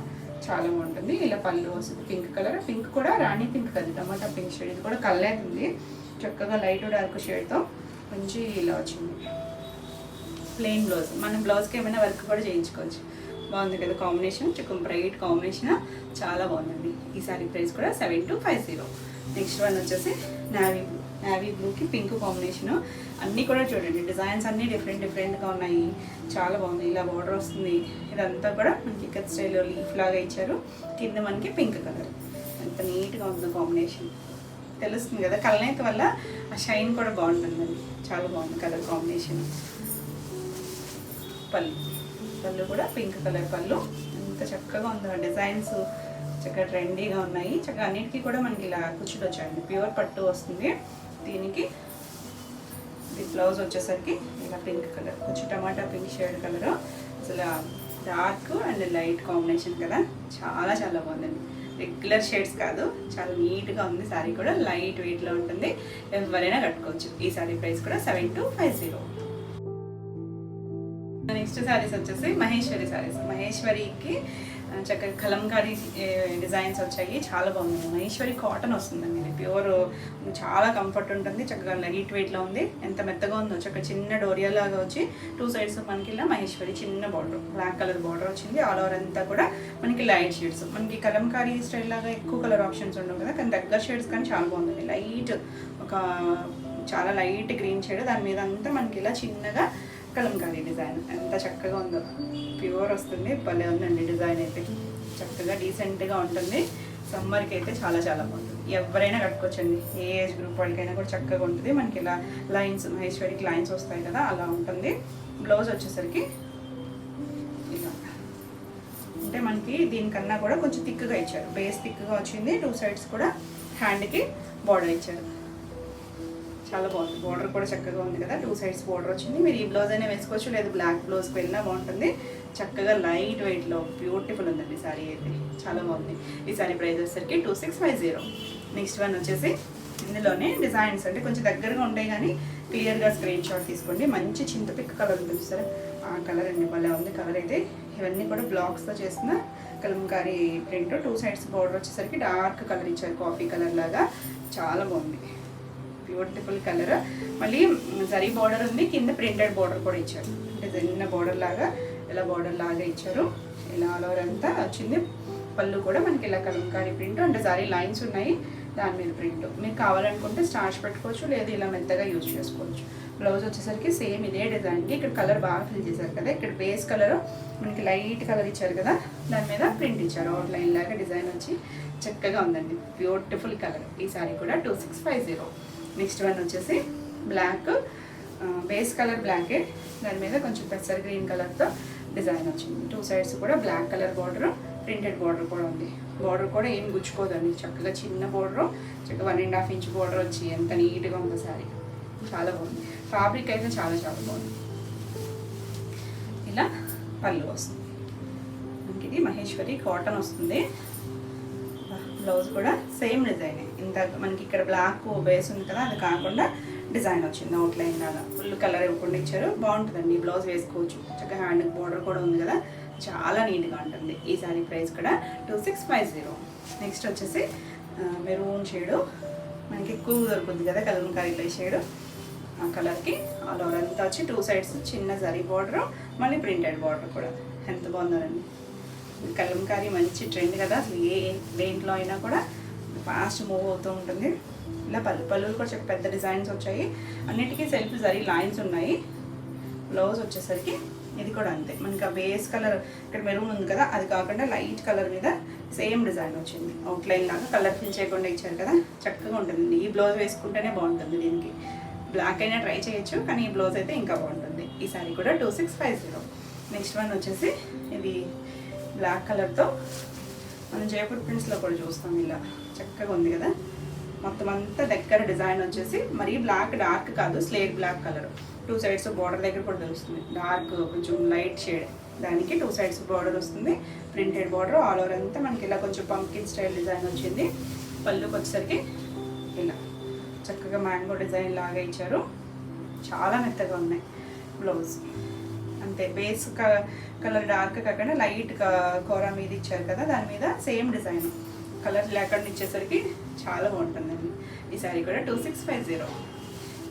చాలా బాగుంటుంది. ఇలా పళ్ళు వస్తుంది పింక్ కలర్, పింక్ కూడా రాణి పింక్ కదా, టమాటా పింక్ షేడ్. ఇది కూడా కల్లేతుంది, చక్కగా లైట్ డార్క్ షేడ్తో మంచి ఇలా వచ్చింది. ప్లెయిన్ బ్లౌజ్, మనం బ్లౌజ్కి ఏమైనా వర్క్ కూడా చేయించుకోవచ్చు. బాగుంది కదా కాంబినేషన్, చిక్కుం బ్రైట్ కాంబినేషన్, చాలా బాగుందండి. ఈ సారీ ప్రైస్ కూడా 7250. నెక్స్ట్ వన్ వచ్చేసి నావీ బ్లూకి పింక్ కాంబినేషను. అన్నీ కూడా చూడండి, డిజైన్స్ అన్నీ డిఫరెంట్గా ఉన్నాయి, చాలా బాగుంది. ఇలా బార్డర్ వస్తుంది, ఇదంతా కూడా మనకి ఇక్కడ స్టైల్ లీఫ్ లాగా ఇచ్చారు, కింద మనకి పింక్ కలర్. ఎంత నీట్గా ఉందో కాంబినేషన్, తెలుస్తుంది కదా. కలనేత వల్ల ఆ షైన్ కూడా బాగుంటుందండి, చాలా బాగుంది కలర్ కాంబినేషన్. పళ్ళు కూడా పింక్ కలర్ పళ్ళు, ఎంత చక్కగా ఉందో. డిజైన్స్ చక్కగా ట్రెండీగా ఉన్నాయి, చక్కగా అన్నిటికీ కూడా మనకి ఇలా కుచ్చులు వచ్చాయండి, ప్యూర్ పట్టు వస్తుంది. దీనికి బ్లౌజ్ వచ్చేసరికి ఇలా పింక్ కలర్, కొంచెం టమాటా పింక్ షేడ్ కలర్, అసలు డార్క్ అండ్ లైట్ కాంబినేషన్ కదా, చాలా చాలా బాగుందండి. రెగ్యులర్ షేడ్స్ కాదు, చాలా నీట్గా ఉంది. సారీ కూడా లైట్ వెయిట్లో ఉంటుంది, ఎవరైనా కట్టుకోవచ్చు. ఈ సారీ ప్రైస్ కూడా 7250. నెక్స్ట్ శారీస్ వచ్చేసి మహేశ్వరి శారీస్. మహేశ్వరికి చక్కగా కలంకారీ డిజైన్స్ వచ్చాయి, చాలా బాగుంది. మహేశ్వరి కాటన్ వస్తుందండి, ఇది ప్యూర్, చాలా కంఫర్ట్ ఉంటుంది, చక్కగా లైట్ వెయిట్లో ఉంది. ఎంత మెత్తగా ఉందో, చక్కగా చిన్న డోరియా లాగా వచ్చి 2 సైడ్స్ మనకి ఇలా మహేశ్వరి చిన్న బార్డర్, బ్లాక్ కలర్ బార్డర్ వచ్చింది. ఆల్ ఓవర్ అంతా కూడా మనకి లైట్ షేడ్స్, మనకి కలంకారీ స్టైల్ లాగా ఎక్కువ కలర్ ఆప్షన్స్ ఉండవు కదా, కానీ దగ్గర షేడ్స్ కానీ చాలా బాగుంది. లైట్ ఒక చాలా లైట్ గ్రీన్ షేడ్, దాని మీద అంతా మనకి ఇలా చిన్నగా కలంకారీ డిజైన్, ఎంత చక్కగా ఉందో, ప్యూర్ వస్తుంది. భలే ఉందండి డిజైన్ అయితే, చక్కగా డీసెంట్గా ఉంటుంది. సమ్మర్కి అయితే చాలా చాలా బాగుంటుంది, ఎవరైనా కట్టుకోవచ్చండి, ఏ ఏజ్ గ్రూప్ వాళ్ళకైనా కూడా చక్కగా ఉంటుంది. మనకి ఇలా లైన్స్, మహేశ్వరికి లైన్స్ వస్తాయి కదా, అలా ఉంటుంది. బ్లౌజ్ వచ్చేసరికి ఇలా అంటే మనకి దీనికన్నా కూడా కొంచెం థిక్గా ఇచ్చారు, బేస్ థిక్గా వచ్చింది. 2 సైడ్స్ కూడా హ్యాండ్కి బార్డర్ ఇచ్చారు, చాలా బాగుంది. బార్డర్ కూడా చక్కగా ఉంది కదా, 2 సైడ్స్ బార్డర్ వచ్చింది. మీరు ఈ బ్లౌజ్ అయినా వేసుకోవచ్చు, లేదు బ్లాక్ బ్లౌజ్కి వెళ్ళినా బాగుంటుంది. చక్కగా లైట్ వెయిట్లో బ్యూటిఫుల్ ఉందండి సారీ అయితే, చాలా బాగుంది. ఈ సారీ ప్రైస్ వచ్చేసరికి 2650. నెక్స్ట్ వన్ వచ్చేసి ఇందులోనే డిజైన్స్ అంటే కొంచెం దగ్గరగా ఉంటాయి, కానీ క్లియర్గా స్క్రీన్ షాట్ తీసుకోండి. మంచి చింతపిక్క కలర్ ఉంటుంది సార్, ఆ కలర్ అండి, భలే ఉంది కలర్ అయితే. ఇవన్నీ కూడా బ్లాక్స్తో చేసిన కలంకారీ ప్రింట్. 2 సైడ్స్ బార్డర్ వచ్చేసరికి డార్క్ కలర్ ఇచ్చారు, కాఫీ కలర్ లాగా, చాలా బాగుంది, బ్యూటిఫుల్ కలర్. మళ్ళీ జరీ బార్డర్ ఉంది, కింద ప్రింటెడ్ బార్డర్ కూడా ఇచ్చారు, అంటే చిన్న బార్డర్ లాగా ఇలా బార్డర్ లాగా ఇచ్చారు. ఇలా ఆల్ ఓవర్ అంతా వచ్చింది. పళ్ళు కూడా మనకి ఇలా కలంకారీ ప్రింట్, అంటే జరీ లైన్స్ ఉన్నాయి, దాని మీద ప్రింట్. మీకు కావాలనుకుంటే స్టార్చ్ పెట్టుకోవచ్చు, లేదా ఇలా మెత్తగా యూజ్ చేసుకోవచ్చు. బ్లౌజ్ వచ్చేసరికి సేమ్ ఇదే డిజైన్కి ఇక్కడ కలర్ బాగా ఫిల్ చేశారు కదా, ఇక్కడ బేస్ కలర్ మనకి లైట్ కలర్ ఇచ్చారు కదా, దాని మీద ప్రింట్ ఇచ్చారు, అవుట్ లైన్ లాగా డిజైన్ వచ్చి చక్కగా ఉందండి, బ్యూటిఫుల్ కలర్. ఈ సారీ కూడా 2650. నెక్స్ట్ వన్ వచ్చేసి బ్లాక్, బేస్ కలర్ బ్లాకే, దాని మీద కొంచెం పెసర్ గ్రీన్ కలర్తో డిజైన్ వచ్చింది. 2 సైడ్స్ కూడా black colour border, printed border కూడా ఉంది. బార్డర్ కూడా ఏం గుచ్చుకోదండి, చక్కగా చిన్న బార్డర్, చక్కగా 1.5 ఇంచ్ బార్డర్ వచ్చి ఎంత నీట్గా ఉంది శారీ. చాలా బాగుంది. ఫ్యాబ్రిక్ అయితే చాలా చాలా బాగుంది. ఇలా పళ్ళు వస్తుంది మనకి. ఇది మహేశ్వరి కాటన్ వస్తుంది. బ్లౌజ్ కూడా సేమ్ డిజైన్. ఇంత మనకి ఇక్కడ బ్లాక్ బేస్ ఉంది కదా, అది కాకుండా డిజైన్ వచ్చింది అవుట్లైన్ లాగా. ఫుల్ కలర్ ఇవ్వకుండా ఇచ్చారు. బాగుంటుందండి, బ్లౌజ్ వేసుకోవచ్చు. చక్కగా హ్యాండ్ బార్డర్ కూడా ఉంది కదా, చాలా నీట్గా ఉంటుంది. ఈ సారీ ప్రైస్ కూడా 2650. నెక్స్ట్ వచ్చేసి మెరూన్ షేడు, మనకి ఎక్కువ దొరుకుతుంది కదా కలంకారీలో ఈ షేడు. ఆ కలర్కి ఆల్ ఓవర్ అంతా వచ్చి 2 సైడ్స్ చిన్న జరీ బార్డర్, మళ్ళీ ప్రింటెడ్ బార్డర్ కూడా. ఎంత బాగుందండి. కలంకారీ మంచి ట్రెండ్ కదా, అసలు దేంట్లో అయినా కూడా ఫాస్ట్ మూవ్ అవుతూ ఉంటుంది. ఇలా పళ్ళులు కూడా చాలా పెద్ద డిజైన్స్ వచ్చాయి. అన్నిటికీ సెల్ఫ్ జరీ లైన్స్ ఉన్నాయి. బ్లౌజ్ వచ్చేసరికి ఇది కూడా అంతే. మనకి ఆ బేస్ కలర్ ఇక్కడ మెరూన్ ఉంది కదా, అది కాకుండా లైట్ కలర్ మీద సేమ్ డిజైన్ వచ్చింది. అవుట్లైన్ లాగా కలర్ ఫిల్ చేయకుండా ఇచ్చారు కదా, చక్కగా ఉంటుంది. ఈ బ్లౌజ్ వేసుకుంటేనే బాగుంటుంది. దీనికి బ్లాక్ అయినా ట్రై చేయొచ్చు, కానీ ఈ బ్లౌజ్ అయితే ఇంకా బాగుంటుంది. ఈ సారీ కూడా 2650. నెక్స్ట్ వన్ వచ్చేసి ఇది బ్లాక్ కలర్తో మనం జైపూర్ ప్రింట్స్లో కూడా చూస్తాం. ఇలా చక్కగా ఉంది కదా, మొత్తం అంతా దగ్గర డిజైన్ వచ్చేసి మరీ బ్లాక్ డార్క్ కాదు, slate black colour. 2 sides border దగ్గర కూడా తెలుస్తుంది. డార్క్ కొంచెం లైట్ షేడ్, దానికి 2 సైడ్స్ బార్డర్ వస్తుంది. ప్రింటెడ్ బార్డర్ ఆల్ ఓవర్ అంతా మనకి ఇలా కొంచెం పంకిన్ స్టైల్ డిజైన్ వచ్చింది. పళ్ళుకి వచ్చేసరికి ఇలా చక్కగా మ్యాంగో డిజైన్ లాగా ఇచ్చారు. చాలా మెత్తగా ఉన్నాయి. బ్లౌజ్ అంతే, బేస్ కలర్ డార్క్ కాకుండా లైట్ కోరా మీద ఇచ్చారు కదా, దాని మీద సేమ్ డిజైన్ కలర్ లేకుండా ఇచ్చేసరికి చాలా బాగుంటుందండి. ఈ సారీ కూడా 2650.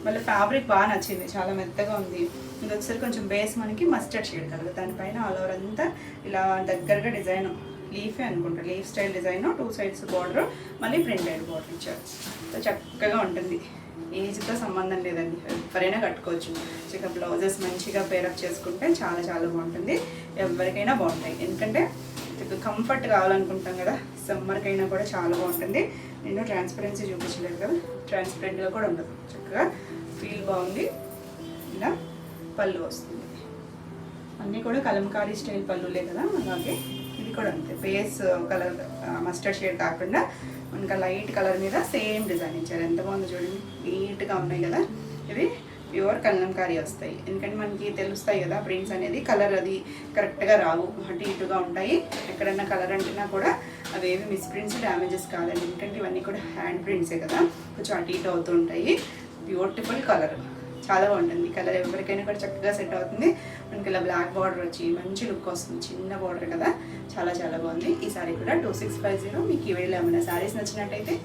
మళ్ళీ ఫ్యాబ్రిక్ బాగా నచ్చింది, చాలా మెత్తగా ఉంది. ఇది వచ్చేసరికి కొంచెం బేస్ మనకి మస్టర్డ్ షేడ్ కలర్, దానిపైన ఆల్ ఓవర్ అంతా ఇలా దగ్గరగా డిజైన్ లీఫే అనుకుంటా, leaf style design. 2 sides border, మళ్ళీ ప్రింటెడ్ బార్డర్ ఇచ్చారు. సో చక్కగా ఉంటుంది. ఏజ్తో సంబంధం లేదండి, ఎవరైనా కట్టుకోవచ్చు. చక్కగా బ్లౌజెస్ మంచిగా పేరప్ చేసుకుంటే చాలా చాలా బాగుంటుంది. ఎవరికైనా బాగుంటాయి, ఎందుకంటే కంఫర్ట్ కావాలనుకుంటాం కదా, సమ్మర్కైనా కూడా చాలా బాగుంటుంది. నేను ట్రాన్స్పరెన్సీ చూపించలేదు కదా, ట్రాన్స్పరెంట్గా కూడా ఉండదు, చక్కగా ఫీల్ బాగుంది. ఇలా పళ్ళు వస్తుంది. అన్నీ కూడా కలంకారీ స్టైల్ పళ్ళులే కదా. అలాగే ఇది కూడా అంతే, బేస్ కలర్ మస్టర్డ్ షేడ్ కాకుండా మనకి లైట్ కలర్ మీద సేమ్ డిజైన్ ఇచ్చారు. ఎంత బాగుంది చూడండి, నీట్గా ఉన్నాయి కదా. ఇది ప్యూర్ కలంకారీ వస్తాయి, ఎందుకంటే మనకి తెలుస్తాయి కదా ప్రింట్స్ అనేది. కలర్ అది కరెక్ట్గా రావు, అటు ఇటుగా ఉంటాయి. ఎక్కడన్నా కలర్ అంటున్నా కూడా అవేవి మిస్ ప్రింట్స్, డ్యామేజెస్ కాదండి, ఎందుకంటే ఇవన్నీ కూడా హ్యాండ్ ప్రింట్సే కదా, కొంచెం అటు ఇటు అవుతూ ఉంటాయి. బ్యూటిఫుల్ కలర్, చాలా బాగుంటుంది. కలర్ ఎవరికైనా కూడా చక్కగా సెట్ అవుతుంది. మనకి ఇలా బ్లాక్ బార్డర్ వచ్చి మంచి లుక్ వస్తుంది, చిన్న బార్డర్ కదా, చాలా చాలా బాగుంది. ఈ సారీ కూడా 2650. మీకు ఈ వీడియోలో ఏమైనా సారీస్ నచ్చినట్టయితే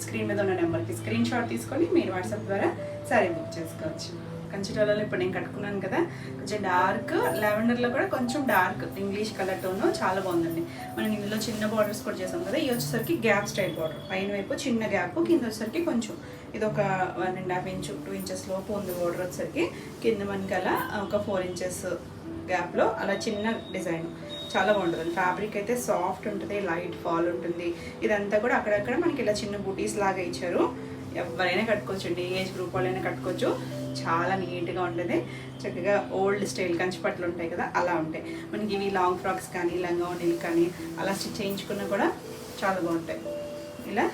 స్క్రీన్ మీద ఉన్న నెంబర్కి స్క్రీన్ షాట్ తీసుకొని మీరు వాట్సాప్ ద్వారా సారీ బుక్ చేసుకోవచ్చు. కంచిటోలలో ఇప్పుడు నేను కట్టుకున్నాను కదా, కొంచెం డార్క్ లావెండర్లో కూడా కొంచెం డార్క్ ఇంగ్లీష్ కలర్ టోన్, చాలా బాగుందండి. మనం ఇందులో చిన్న బార్డర్స్ కూడా చేసాం కదా. ఇది వచ్చేసరికి గ్యాప్ స్టైల్ బార్డర్, పైన వైపు చిన్న గ్యాప్, కింద వచ్చేసరికి కొంచెం ఇది ఒక 1.5 ఇంచ్ 2 ఇంచెస్ లోపు ఉంది బార్డర్ వచ్చేసరికి. కింద మనకి అలా ఒక 4 ఇంచెస్ గ్యాప్లో అలా చిన్న డిజైన్, చాలా బాగుంటుంది. ఫ్యాబ్రిక్ అయితే సాఫ్ట్ ఉంటుంది, లైట్ ఫాల్ ఉంటుంది. ఇదంతా కూడా అక్కడక్కడ మనకి ఇలా చిన్న బూటీస్ లాగా ఇచ్చారు. ఎవరైనా కట్టుకోవచ్చు అండి, ఏజ్ గ్రూప్ వాళ్ళైనా కట్టుకోవచ్చు. చాలా నీట్గా ఉంటుంది. చక్కగా ఓల్డ్ స్టైల్ కంచిపట్లు ఉంటాయి కదా, అలా ఉంటాయి. మనకి ఇవి లాంగ్ ఫ్రాక్స్ కానీ లంగావోణీలు కానీ అలా స్టిచ్ చేయించుకున్నా కూడా చాలా బాగుంటాయి. ఇలా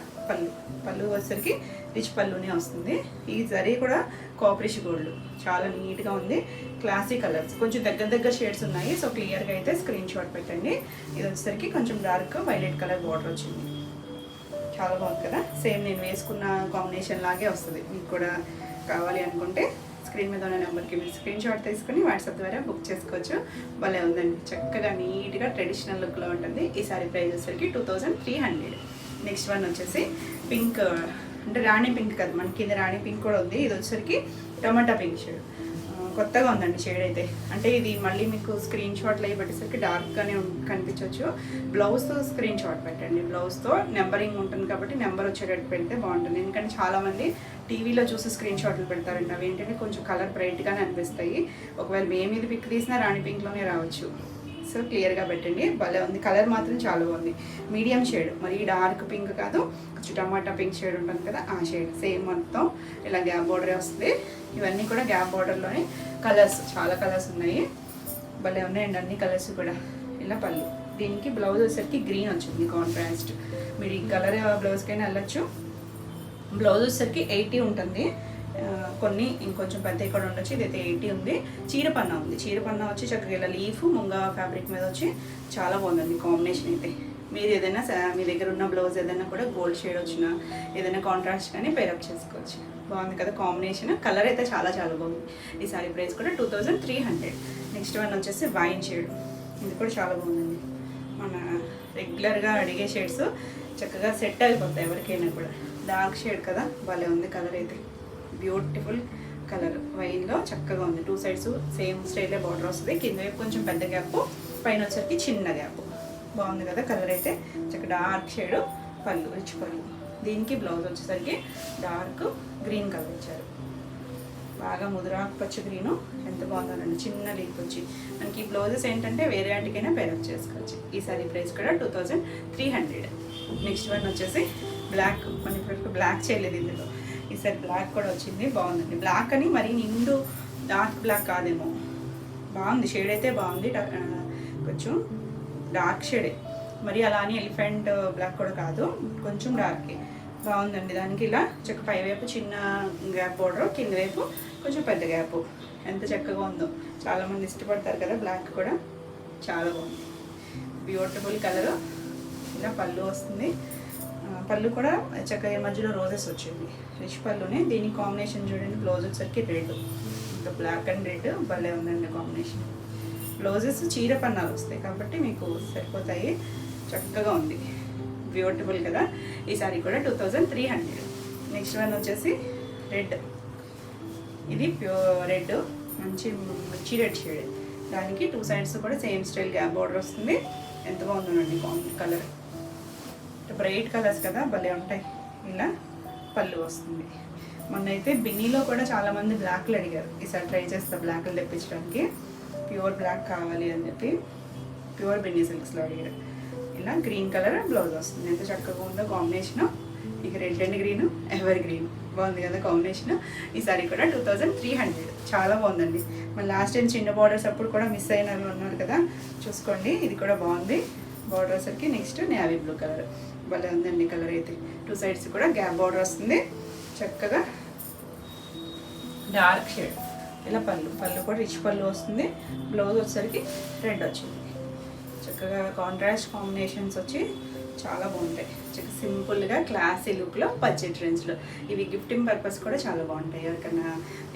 పళ్ళు వచ్చేసరికి రిచ్ పళ్ళునే వస్తుంది. ఈ జరీ కూడా కాపరిష్ గోల్డ్, చాలా నీట్గా ఉంది. క్లాసీ కలర్స్, కొంచెం దగ్గర షేడ్స్ ఉన్నాయి. సో క్లియర్గా అయితే స్క్రీన్ షాట్ పెట్టండి. ఇది వచ్చేసరికి కొంచెం డార్క్ వైలెట్ కలర్ బార్డర్ వచ్చింది, చాలా బాగుంది కదా. సేమ్ నేను వేసుకున్న కాంబినేషన్ లాగే వస్తుంది. మీకు కూడా కావాలి అనుకుంటే స్క్రీన్ మీద ఉన్న నెంబర్కి మీరు స్క్రీన్ షాట్ తీసుకుని వాట్సాప్ ద్వారా బుక్ చేసుకోవచ్చు. భలే ఉందండి, చక్కగా నీట్గా ట్రెడిషనల్ లుక్లో ఉంటుంది. ఈ సారీ ప్రైస్ వచ్చేసరికి 2300. నెక్స్ట్ వన్ వచ్చేసి పింక్, అంటే రాణి పింక్ కదా, మనకి కింద రాణి పింక్ కూడా ఉంది. ఇది వచ్చేసరికి టమాటా పింక్ షేడ్, కొత్తగా ఉందండి షేడ్ అయితే. అంటే ఇది మళ్ళీ మీకు స్క్రీన్ షాట్లో అవి పెట్టేసరికి డార్క్గానే కనిపించవచ్చు. బ్లౌజ్తో స్క్రీన్ షాట్ పెట్టండి, బ్లౌజ్తో నెంబరింగ్ ఉంటుంది కాబట్టి నెంబర్ వచ్చేటట్టు పెడితే బాగుంటుంది. ఎందుకంటే చాలామంది టీవీలో చూసి స్క్రీన్ షాట్లు పెడతారండి, అవి ఏంటంటే కొంచెం కలర్ బ్రైట్గానే అనిపిస్తాయి. ఒకవేళ మేము ఇది పిక్ తీసినా రాణి పింక్లోనే రావచ్చు. సో క్లియర్గా పెట్టండి, భలే ఉంది. కలర్ మాత్రం చాలా బాగుంది, మీడియం షేడ్, మరి డార్క్ పింక్ కాదు, కొంచెం టమాటా పింక్ షేడ్ ఉంటుంది కదా, ఆ షేడ్. సేమ్ మొత్తం ఇలా గ్యాప్ బార్డరే వస్తుంది. ఇవన్నీ కూడా గ్యాప్ బార్డర్లోనే కలర్స్, చాలా కలర్స్ ఉన్నాయి, భలే ఉన్నాయండి అన్ని కలర్స్ కూడా. ఇలా పళ్ళు దీనికి బ్లౌజ్ వచ్చేసరికి గ్రీన్ వచ్చింది కాంట్రాస్ట్. మీరు ఈ కలర్ బ్లౌజ్కైనా వెళ్ళచ్చు. బ్లౌజ్ వచ్చేసరికి 80 ఉంటుంది, కొన్ని ఇంకొంచెం పెద్ద కూడా ఉండొచ్చు. ఇదైతే 80 ఉంది. చీరపన్నా ఉంది. చీరపన్నా వచ్చి చక్కగా ఇలా లీఫ్ ముంగ ఫ్యాబ్రిక్ మీద వచ్చి చాలా బాగుందండి కాంబినేషన్ అయితే. మీరు ఏదైనా మీ దగ్గర ఉన్న బ్లౌజ్ ఏదైనా కూడా గోల్డ్ షేడ్ వచ్చినా ఏదైనా కాంట్రాస్ట్ కానీ పేరప్ చేసుకోవచ్చు. బాగుంది కదా కాంబినేషన్. కలర్ అయితే చాలా చాలా బాగుంది. ఈ సారీ ప్రైస్ కూడా 2300. నెక్స్ట్ వన్ వచ్చేసి వైన్ షేడ్. ఇది కూడా చాలా బాగుందండి. మన రెగ్యులర్గా అడిగే షేడ్స్ చక్కగా సెట్ అయిపోతాయి ఎవరికైనా కూడా. డార్క్ షేడ్ కదా, భలే ఉంది కలర్ అయితే. బ్యూటిఫుల్ కలర్ వైన్లో చక్కగా ఉంది. 2 సైడ్స్ సేమ్ స్టైలే బార్డర్ వస్తుంది. కింద వైపు కొంచెం పెద్ద గ్యాప్, పైన వచ్చరికి చిన్న గ్యాప్. బాగుంది కదా కలర్ అయితే. చక్కగా డార్క్ షేడ్ పళ్ళు, రిచ్ పళ్ళు. దీనికి బ్లౌజ్ వచ్చేసరికి డార్క్ గ్రీన్ కలర్ ఇచ్చారు. బాగా ముదురాకు పచ్చ గ్రీను. ఎంత బాగుందండి. చిన్న లీఫ్ వచ్చి మనకి బ్లౌజెస్ ఏంటంటే వేరే వాటికైనా పేరప్ చేసుకోవచ్చు. ఈ సారీ ప్రైస్ కూడా 2300. నెక్స్ట్ వన్ వచ్చేసి బ్లాక్. మన ఇప్పుడు బ్లాక్ చేయలేదు ఇందులో, ఈసారి బ్లాక్ కూడా వచ్చింది. బాగుందండి. బ్లాక్ అని మరి నిండు డార్క్ బ్లాక్ కాదేమో, బాగుంది షేడ్ అయితే బాగుంది. కొంచెం డార్క్ షేడే, మరి అలా అని ఎలిఫెంట్ బ్లాక్ కూడా కాదు, కొంచెం డార్కే. బాగుందండి. దానికి ఇలా చక్క పై వైపు చిన్న గ్యాప్ బోర్డర్, కింద వైపు కొంచెం పెద్ద గ్యాప్. ఎంత చక్కగా ఉందో. చాలామంది ఇష్టపడతారు కదా బ్లాక్ కూడా. చాలా బాగుంది. Beautiful colour. ఇలా పళ్ళు వస్తుంది. పళ్ళు కూడా చక్కగా మధ్యలో రోజెస్ వచ్చింది. రిచ్ పళ్ళునే. దీని కాంబినేషన్ చూడండి. బ్లౌజ్ వచ్చేసరికి రెడ్, ఇంకా బ్లాక్ అండ్ రెడ్ భలే ఉందండి కాంబినేషన్. బ్లౌజెస్ చీర పన్నాలు వస్తాయి కాబట్టి మీకు సరిపోతాయి. చక్కగా ఉంది. బ్యూటిఫుల్ కదా. ఈ సారీ కూడా 2300. నెక్స్ట్ వన్ వచ్చేసి రెడ్. ఇది ప్యూర్ రెడ్, మంచి మిర్చి రెడ్ షేడ్. దానికి 2 సైడ్స్ కూడా సేమ్ స్టైల్ గ్యాప్ బోర్డర్ వస్తుంది. ఎంత బాగుందండి కలర్. బ్రైట్ కలర్స్ కదా, భలే ఉంటాయి. ఇలా పళ్ళు వస్తుంది. మొన్నైతే బిన్నీలో కూడా చాలామంది బ్లాక్లు అడిగారు. ఈసారి ట్రై చేస్తా బ్లాక్లు తెప్పించడానికి. ప్యూర్ బ్లాక్ కావాలి అని చెప్పి ప్యూర్ బిన్నీ సిల్క్స్లో అడిగారు. ఇలా గ్రీన్ కలర్ బ్లౌజ్ వస్తుంది. ఎంత చక్కగా ఉందో కాంబినేషను. ఇక red and green, ever green. బాగుంది కదా కాంబినేషన్. ఈ సారీ కూడా 2300. చాలా బాగుందండి. మన లాస్ట్ టైం చిన్న బార్డర్స్ అప్పుడు కూడా మిస్ అయినారు అన్నారు కదా, చూసుకోండి. ఇది కూడా బాగుంది. బార్డర్ వచ్చరికి నెక్స్ట్ నేవీ బ్లూ కలర్. భలే ఉందండి కలర్ అయితే. 2 సైడ్స్ కూడా గ్యాప్ బార్డర్ వస్తుంది. చక్కగా డార్క్ షేడ్. ఇలా పళ్ళు కూడా రిచ్ పళ్ళు వస్తుంది. బ్లౌజ్ వచ్చేసరికి రెడ్ వచ్చింది. చక్కగా కాంట్రాస్ట్ కాంబినేషన్స్ వచ్చి చాలా బాగుంటాయి. చక్కగా సింపుల్గా క్లాసీ లుక్లో బడ్జెట్ రేంజ్లో. ఇవి గిఫ్టింగ్ పర్పస్ కూడా చాలా బాగుంటాయి. ఎవరికైనా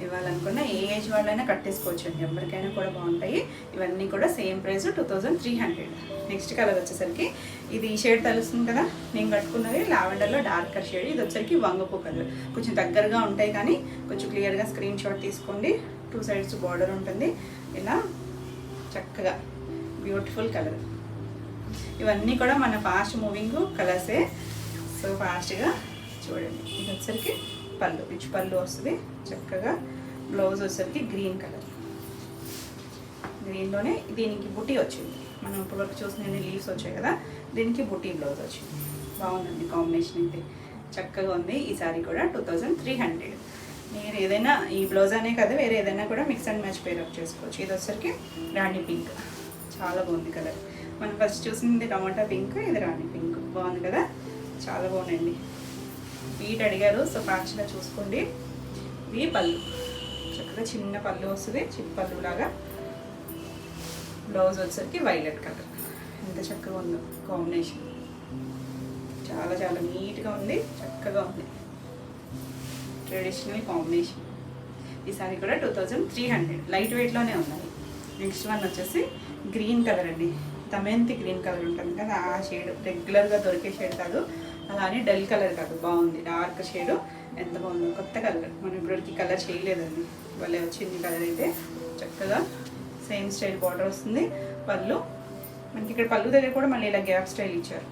ఇవ్వాలనుకున్నా ఏ ఏజ్ వాళ్ళైనా కట్టేసుకోవచ్చు అండి. ఎవరికైనా కూడా బాగుంటాయి. ఇవన్నీ కూడా సేమ్ ప్రైస్ 2300. నెక్స్ట్ కలర్ వచ్చేసరికి ఇది షేడ్ తెలుస్తుంది కదా, నేను కట్టుకున్నది లావెండర్లో డార్కర్ షేడ్. ఇది వచ్చేసరికి వంగపూ కలర్. కొంచెం దగ్గరగా ఉంటాయి కానీ కొంచెం క్లియర్గా స్క్రీన్ షాట్ తీసుకోండి. 2 సైడ్స్ బార్డర్ ఉంటుంది. ఇలా చక్కగా బ్యూటిఫుల్ కలర్. ఇవన్నీ కూడా మన ఫాస్ట్ మూవింగ్ కలర్సే. సో ఫాస్ట్గా చూడండి. ఇది వచ్చేసరికి పళ్ళు, రిచ్ పళ్ళు వస్తుంది. చక్కగా బ్లౌజ్ వచ్చేసరికి గ్రీన్ కలర్. గ్రీన్లోనే దీనికి బుటీ వచ్చింది. మనం ఇప్పటివరకు చూసిన లీవ్స్ వచ్చాయి కదా, దీనికి బుటీ బ్లౌజ్ వచ్చింది. బాగుందండి కాంబినేషన్ అయితే. చక్కగా ఉంది. ఈ సారీ కూడా 2300. మీరు ఏదైనా ఈ బ్లౌజ్ అనే కదా, వేరే ఏదైనా కూడా మిక్స్ అండ్ మ్యాచ్ పేరప్ చేసుకోవచ్చు. ఇది వచ్చేసరికి రాణి పింక్. చాలా బాగుంది కలర్. మనం ఫస్ట్ చూసింది టమాటా పింక్, ఇది రాణి పింక్. బాగుంది కదా, చాలా బాగుందండి. వీటి అడిగారు, సో ఫాస్ట్గా చూసుకోండి. ఇవి పళ్ళు. చక్కగా చిన్న పళ్ళు వస్తుంది, చిన్న పళ్ళు లాగా. బ్లౌజ్ వచ్చేసరికి వైలెట్ కలర్. ఎంత చక్కగా ఉందో కాంబినేషన్. చాలా చాలా నీట్గా ఉంది, చక్కగా ఉంది. Traditional combination. ఈ సారీ కూడా 2300. లైట్ వెయిట్లోనే ఉన్నాయి. నెక్స్ట్ వన్ వచ్చేసి గ్రీన్ కలర్ అండి. దమయంతి గ్రీన్ కలర్ ఉంటుంది కదా, ఆ షేడ్. రెగ్యులర్గా దొరికే షేడ్ కాదు, అలానే డల్ కలర్ కాదు. బాగుంది. Dark shade. ఎంత బాగుందో. కొత్త కలర్, మనం ఇప్పటికి కలర్ చేయలేదండి. భలే వచ్చింది కలర్ అయితే. చక్కగా సేమ్ స్టైల్ బార్డర్ వస్తుంది. పళ్ళు మనకి ఇక్కడ పళ్ళు దగ్గర కూడా మళ్ళీ ఇలా గ్యాప్ స్టైల్ ఇచ్చారు.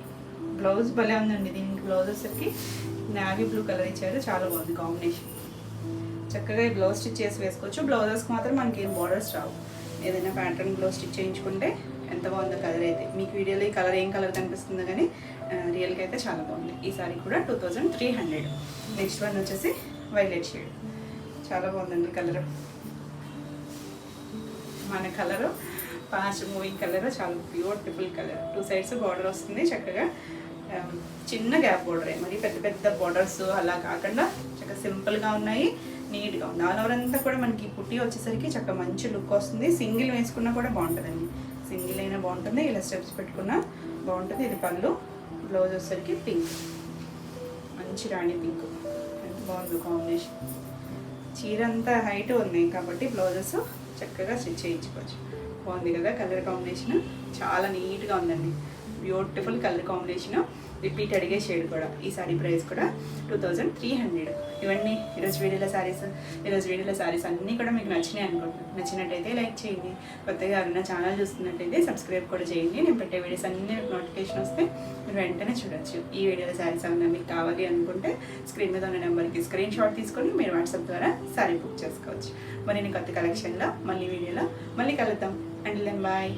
బ్లౌజ్ భలే ఉందండి. దీనికి బ్లౌజ్ వచ్చేసరికి నావీ బ్లూ కలర్ ఇచ్చారు. చాలా బాగుంది కాంబినేషన్. చక్కగా ఈ బ్లౌజ్ స్టిచ్ చేసి వేసుకోవచ్చు. బ్లౌజెస్కి మాత్రం మనకి ఏం బార్డర్స్ రావు. ఏదైనా ప్యాటర్న్ బ్లౌజ్ స్టిచ్ చేయించుకుంటే ఎంత బాగుందో కలర్ అయితే. మీకు వీడియోలో ఈ కలర్ ఏం కలర్ కనిపిస్తుందో కానీ రియల్గా అయితే చాలా బాగుంది. ఈ సారీ కూడా 2300. నెక్స్ట్ వన్ వచ్చేసి వైలెట్ షేడ్. చాలా బాగుందండి కలర్. మన కలరు ఫాస్ట్ మూవింగ్ కలర్, చాలా బ్యూటిఫుల్ కలర్. 2 సైడ్స్ బార్డర్ వస్తుంది చక్కగా. చిన్న గ్యాప్ బార్డరే, మరి పెద్ద పెద్ద బార్డర్స్ అలా కాకుండా చక్కగా సింపుల్గా ఉన్నాయి, నీట్గా ఉంది. ఆల్ ఓవర్ అంతా కూడా మనకి పుట్టి వచ్చేసరికి చక్కగా మంచి లుక్ వస్తుంది. సింగిల్ వేసుకున్నా కూడా బాగుంటుందండి, సింగిల్ అయినా బాగుంటుంది, ఇలా స్టెప్స్ పెట్టుకున్నా బాగుంటుంది. ఇది పళ్ళు, బ్లౌజ్ వచ్చేసరికి పింక్, మంచి రాణి పింక్, ఎంత బాగుంది కాంబినేషన్. చీర అంతా హైట్ ఉన్నాయి కాబట్టి బ్లౌజెస్ చక్కగా స్టిచ్ చేయించుకోవచ్చు. బాగుంది కదా కలర్ కాంబినేషన్, చాలా నీట్గా ఉందండి, బ్యూటిఫుల్ కలర్ కాంబినేషన్. రిపీట్ అడిగే షేడ్ కూడా. ఈ సారీ ప్రైస్ కూడా 2300. ఇవన్నీ ఈరోజు వీడియోలో శారీస్ అన్నీ కూడా మీకు నచ్చినాయి అనుకుంటున్నాను. నచ్చినట్టయితే లైక్ చేయండి, కొత్తగా ఎవరైనా ఛానల్ చూస్తున్నట్టయితే సబ్స్క్రైబ్ కూడా చేయండి. నేను పెట్టే వీడియోస్ అన్నీ మీకు నోటిఫికేషన్ వస్తే మీరు వెంటనే చూడొచ్చు. ఈ వీడియోలో శారీస్ ఏమైనా మీకు కావాలి అనుకుంటే స్క్రీన్ మీద ఉన్న నెంబర్కి స్క్రీన్ షాట్ తీసుకొని మీరు వాట్సాప్ ద్వారా శారీ బుక్ చేసుకోవచ్చు. మరి నేను కొత్త కలెక్షన్లో మళ్ళీ వీడియోలో మళ్ళీ కలుద్దాం. And bye.